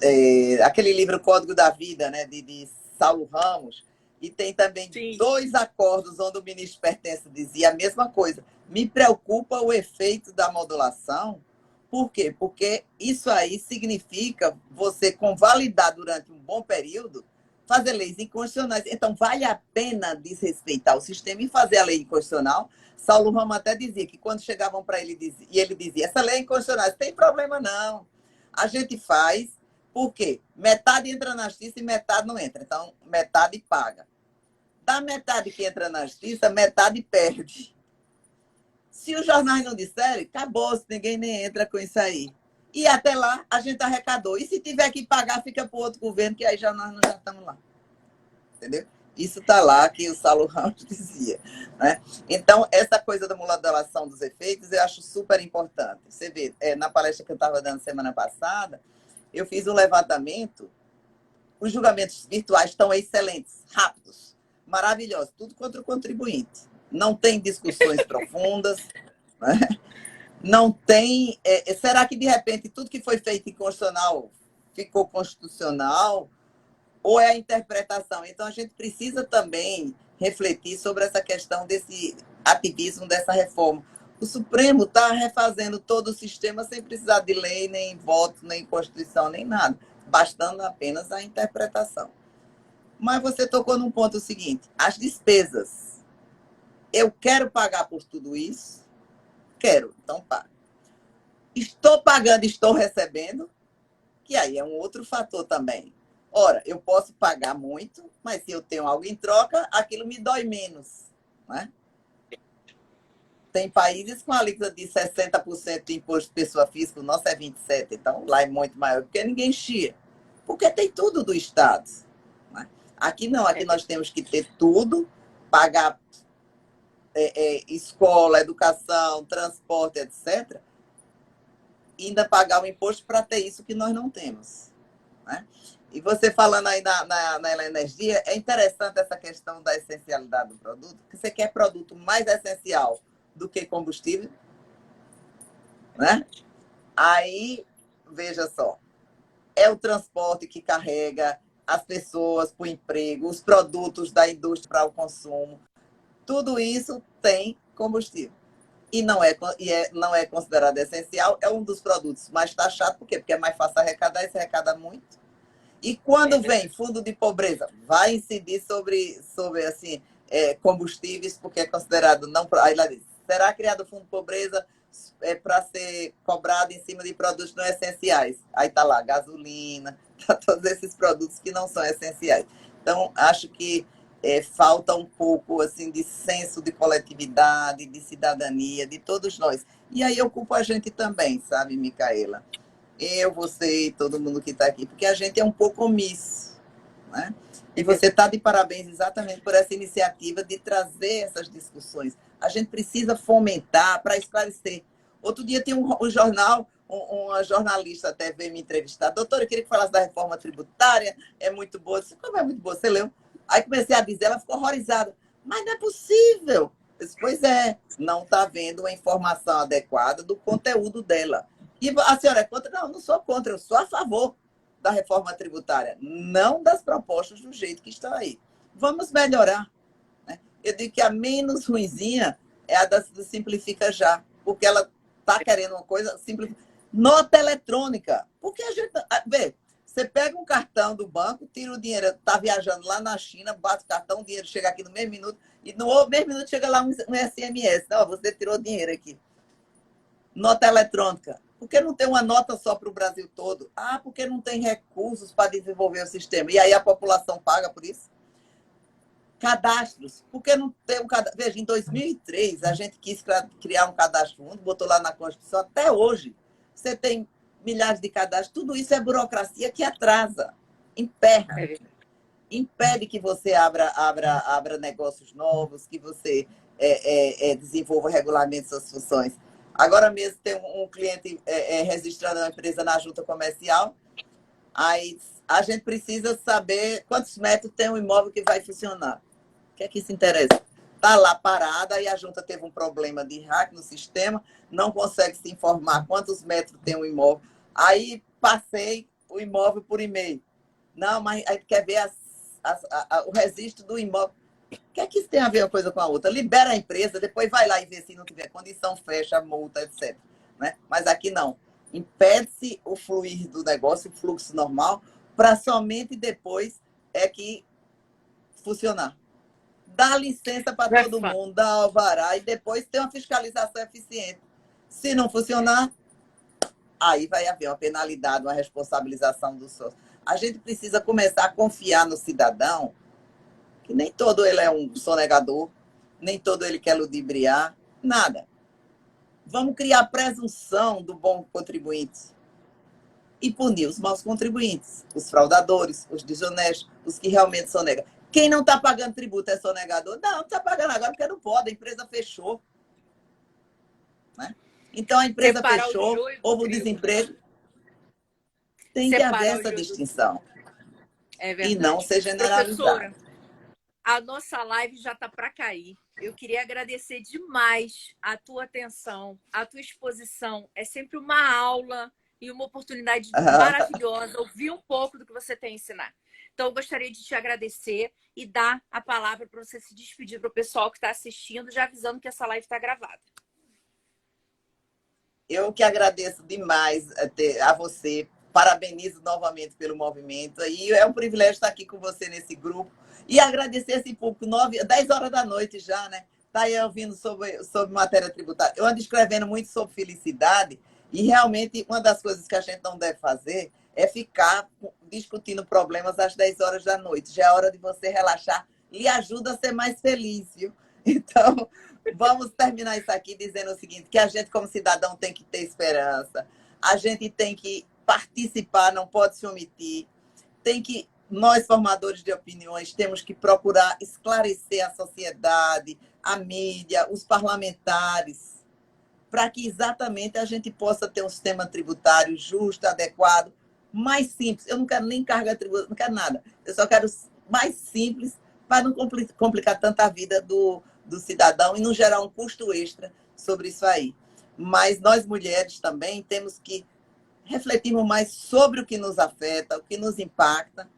Aquele livro Código da Vida, né, de Saulo Ramos, e tem também Sim. 2 acordos onde o ministro Pertence dizia a mesma coisa. Me preocupa o efeito da modulação. Por quê? Porque isso aí significa você convalidar durante um bom período, fazer leis inconstitucionais. Então, vale a pena desrespeitar o sistema e fazer a lei inconstitucional. Saulo Ramos até dizia que quando chegavam para ele, e ele dizia, essa lei é inconstitucional, não tem problema não. A gente faz, por quê? Metade entra na justiça e metade não entra. Então, metade paga. Da metade que entra na justiça, metade perde. Se os jornais não disserem, acabou-se, ninguém nem entra com isso aí. E até lá, a gente arrecadou. E se tiver que pagar, fica para o outro governo, que aí já nós já estamos lá. Entendeu? Isso está lá, que o Saulo Ramos dizia. Né? Então, essa coisa da modulação dos efeitos, eu acho super importante. Você vê, na palestra que eu estava dando semana passada, eu fiz um levantamento. Os julgamentos virtuais estão excelentes, rápidos, maravilhosos, tudo contra o contribuinte. Não tem discussões profundas, né? Não tem... será que, de repente, tudo que foi feito inconstitucional ficou constitucional? Ou é a interpretação? Então, a gente precisa também refletir sobre essa questão desse ativismo, dessa reforma. O Supremo está refazendo todo o sistema sem precisar de lei, nem voto, nem Constituição, nem nada, bastando apenas a interpretação. Mas você tocou num ponto seguinte, as despesas. Eu quero pagar por tudo isso? Quero, então pago. Estou pagando, estou recebendo? Que aí é um outro fator também. Ora, eu posso pagar muito, mas se eu tenho algo em troca, aquilo me dói menos. Né? Tem países com a alíquota de 60% de imposto de pessoa física, o nosso é 27%, então lá é muito maior, porque ninguém chia. Porque tem tudo do Estado. Né? Aqui não, aqui nós temos que ter tudo pagar escola, educação, transporte, etc., ainda pagar o imposto para ter isso que nós não temos. Né? E você falando aí na energia, é interessante essa questão da essencialidade do produto, porque você quer produto mais essencial do que combustível, né? Aí, veja só, é o transporte que carrega as pessoas para o emprego, os produtos da indústria para o consumo, tudo isso tem combustível. E não é considerado essencial, é um dos produtos mais taxados, por quê? Porque é mais fácil arrecadar, e se arrecada muito. E quando vem fundo de pobreza, vai incidir sobre assim, combustíveis, porque é considerado não. Aí lá diz, será criado fundo de pobreza para ser cobrado em cima de produtos não essenciais? Aí está lá, gasolina, tá todos esses produtos que não são essenciais. Então, acho que falta um pouco assim de senso de coletividade, de cidadania, de todos nós. E aí eu culpo a gente também, sabe, Micaela? Eu, você e todo mundo que está aqui, porque a gente é um pouco omisso. Né? E você está de parabéns exatamente por essa iniciativa de trazer essas discussões. A gente precisa fomentar para esclarecer. Outro dia tem um jornal, uma jornalista até veio me entrevistar. Doutora, eu queria que falasse da reforma tributária, é muito boa. Eu disse, como é muito boa? Você leu? Aí comecei a dizer, ela ficou horrorizada. Mas não é possível. Eu disse, pois é, não está vendo a informação adequada do conteúdo dela. E a senhora é contra? Não, não sou contra, eu sou a favor da reforma tributária, não das propostas do jeito que estão aí. Vamos melhorar. Né? Eu digo que a menos ruinzinha é a da Simplifica Já, porque ela está querendo uma coisa simples. Nota eletrônica. Porque a gente. Vê, você pega um cartão do banco, tira o dinheiro, está viajando lá na China, bate o cartão, o dinheiro chega aqui no mesmo minuto, e no mesmo minuto chega lá um SMS. Não, você tirou dinheiro aqui. Nota eletrônica. Por que não tem uma nota só para o Brasil todo? Ah, porque não tem recursos para desenvolver o sistema. E aí a população paga por isso? Cadastros. Por que não tem um cadastro? Veja, em 2003, a gente quis criar um cadastro único, botou lá na Constituição. Até hoje, você tem milhares de cadastros. Tudo isso é burocracia que atrasa, emperra. Impede que você abra negócios novos, que você desenvolva regularmente suas funções. Agora mesmo tem um cliente registrando uma empresa na junta comercial, aí a gente precisa saber quantos metros tem um imóvel que vai funcionar. O que é que isso interessa? Está lá parada e a junta teve um problema de hack no sistema, não consegue se informar quantos metros tem um imóvel. Aí passei o imóvel por e-mail. Não, mas aí quer ver o registro do imóvel. O que é que isso tem a ver uma coisa com a outra? Libera a empresa, depois vai lá e vê se não tiver condição, fecha a multa, etc. Né? Mas aqui não. Impede-se o fluir do negócio, o fluxo normal, para somente depois é que funcionar. Dá licença para todo mundo, dá alvará, e depois tem uma fiscalização eficiente. Se não funcionar, aí vai haver uma penalidade, uma responsabilização do sócio. A gente precisa começar a confiar no cidadão, que nem todo ele é um sonegador, nem todo ele quer ludibriar, nada. Vamos criar a presunção do bom contribuinte e punir os maus contribuintes, os fraudadores, os desonestos, os que realmente sonegam. Quem não está pagando tributo é sonegador? Não está pagando agora porque não pode, a empresa fechou. Né? Então a empresa Separar fechou, houve o desemprego. Tem que haver essa distinção. É verdade. E não ser generalizado. Professora, a nossa live já está para cair. Eu queria agradecer demais a tua atenção, a tua exposição. É sempre uma aula e uma oportunidade maravilhosa ouvir um pouco do que você tem a ensinar. Então, eu gostaria de te agradecer e dar a palavra para você se despedir para o pessoal que está assistindo, já avisando que essa live está gravada. Eu que agradeço demais a você, parabenizo novamente pelo movimento, e é um privilégio estar aqui com você nesse grupo, e agradecer esse público, 10 horas da noite já, né? Está aí ouvindo sobre matéria tributária. Eu ando escrevendo muito sobre felicidade, e realmente uma das coisas que a gente não deve fazer é ficar discutindo problemas às 10 horas da noite. Já é hora de você relaxar, lhe ajuda a ser mais feliz, viu? Então, vamos terminar isso aqui dizendo o seguinte, que a gente, como cidadão, tem que ter esperança, a gente tem que participar, não pode se omitir, tem que nós, formadores de opiniões, temos que procurar esclarecer a sociedade, a mídia, os parlamentares, para que exatamente a gente possa ter um sistema tributário justo, adequado, mais simples. Eu não quero nem carga tributária, não quero nada. Eu só quero mais simples para não complicar tanto a vida do cidadão e não gerar um custo extra sobre isso aí. Mas nós, mulheres, também temos que refletirmos mais sobre o que nos afeta, o que nos impacta,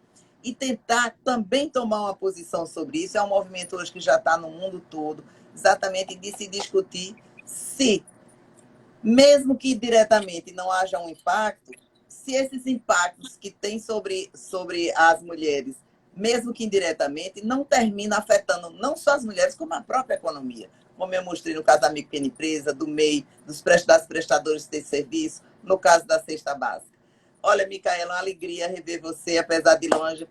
e tentar também tomar uma posição sobre isso. É um movimento hoje que já está no mundo todo, exatamente de se discutir se, mesmo que diretamente não haja um impacto, se esses impactos que tem sobre as mulheres, mesmo que indiretamente, não termina afetando não só as mulheres, como a própria economia. Como eu mostrei no caso da micropequena empresa, do MEI, das prestadoras de serviço, no caso da cesta básica. Olha, Micaela, uma alegria rever você, apesar de longe.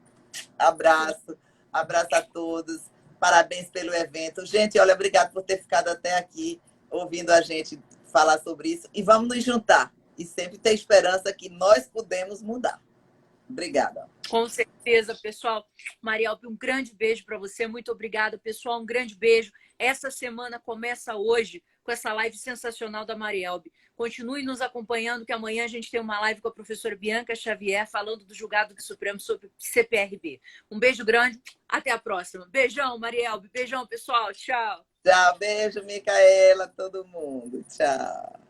Abraço, abraço a todos. Parabéns pelo evento. Gente, olha, obrigado por ter ficado até aqui, ouvindo a gente falar sobre isso. E vamos nos juntar. E sempre ter esperança que nós podemos mudar. Obrigada. Com certeza, pessoal. Marielbe, um grande beijo para você. Muito obrigada, pessoal. Um grande beijo. Essa semana começa hoje com essa live sensacional da Marielbe. Continue nos acompanhando, que amanhã a gente tem uma live com a professora Bianca Xavier falando do julgado do Supremo sobre CPRB. Um beijo grande. Até a próxima. Beijão, Marielbe. Beijão, pessoal. Tchau. Tchau. Beijo, Micaela, todo mundo. Tchau.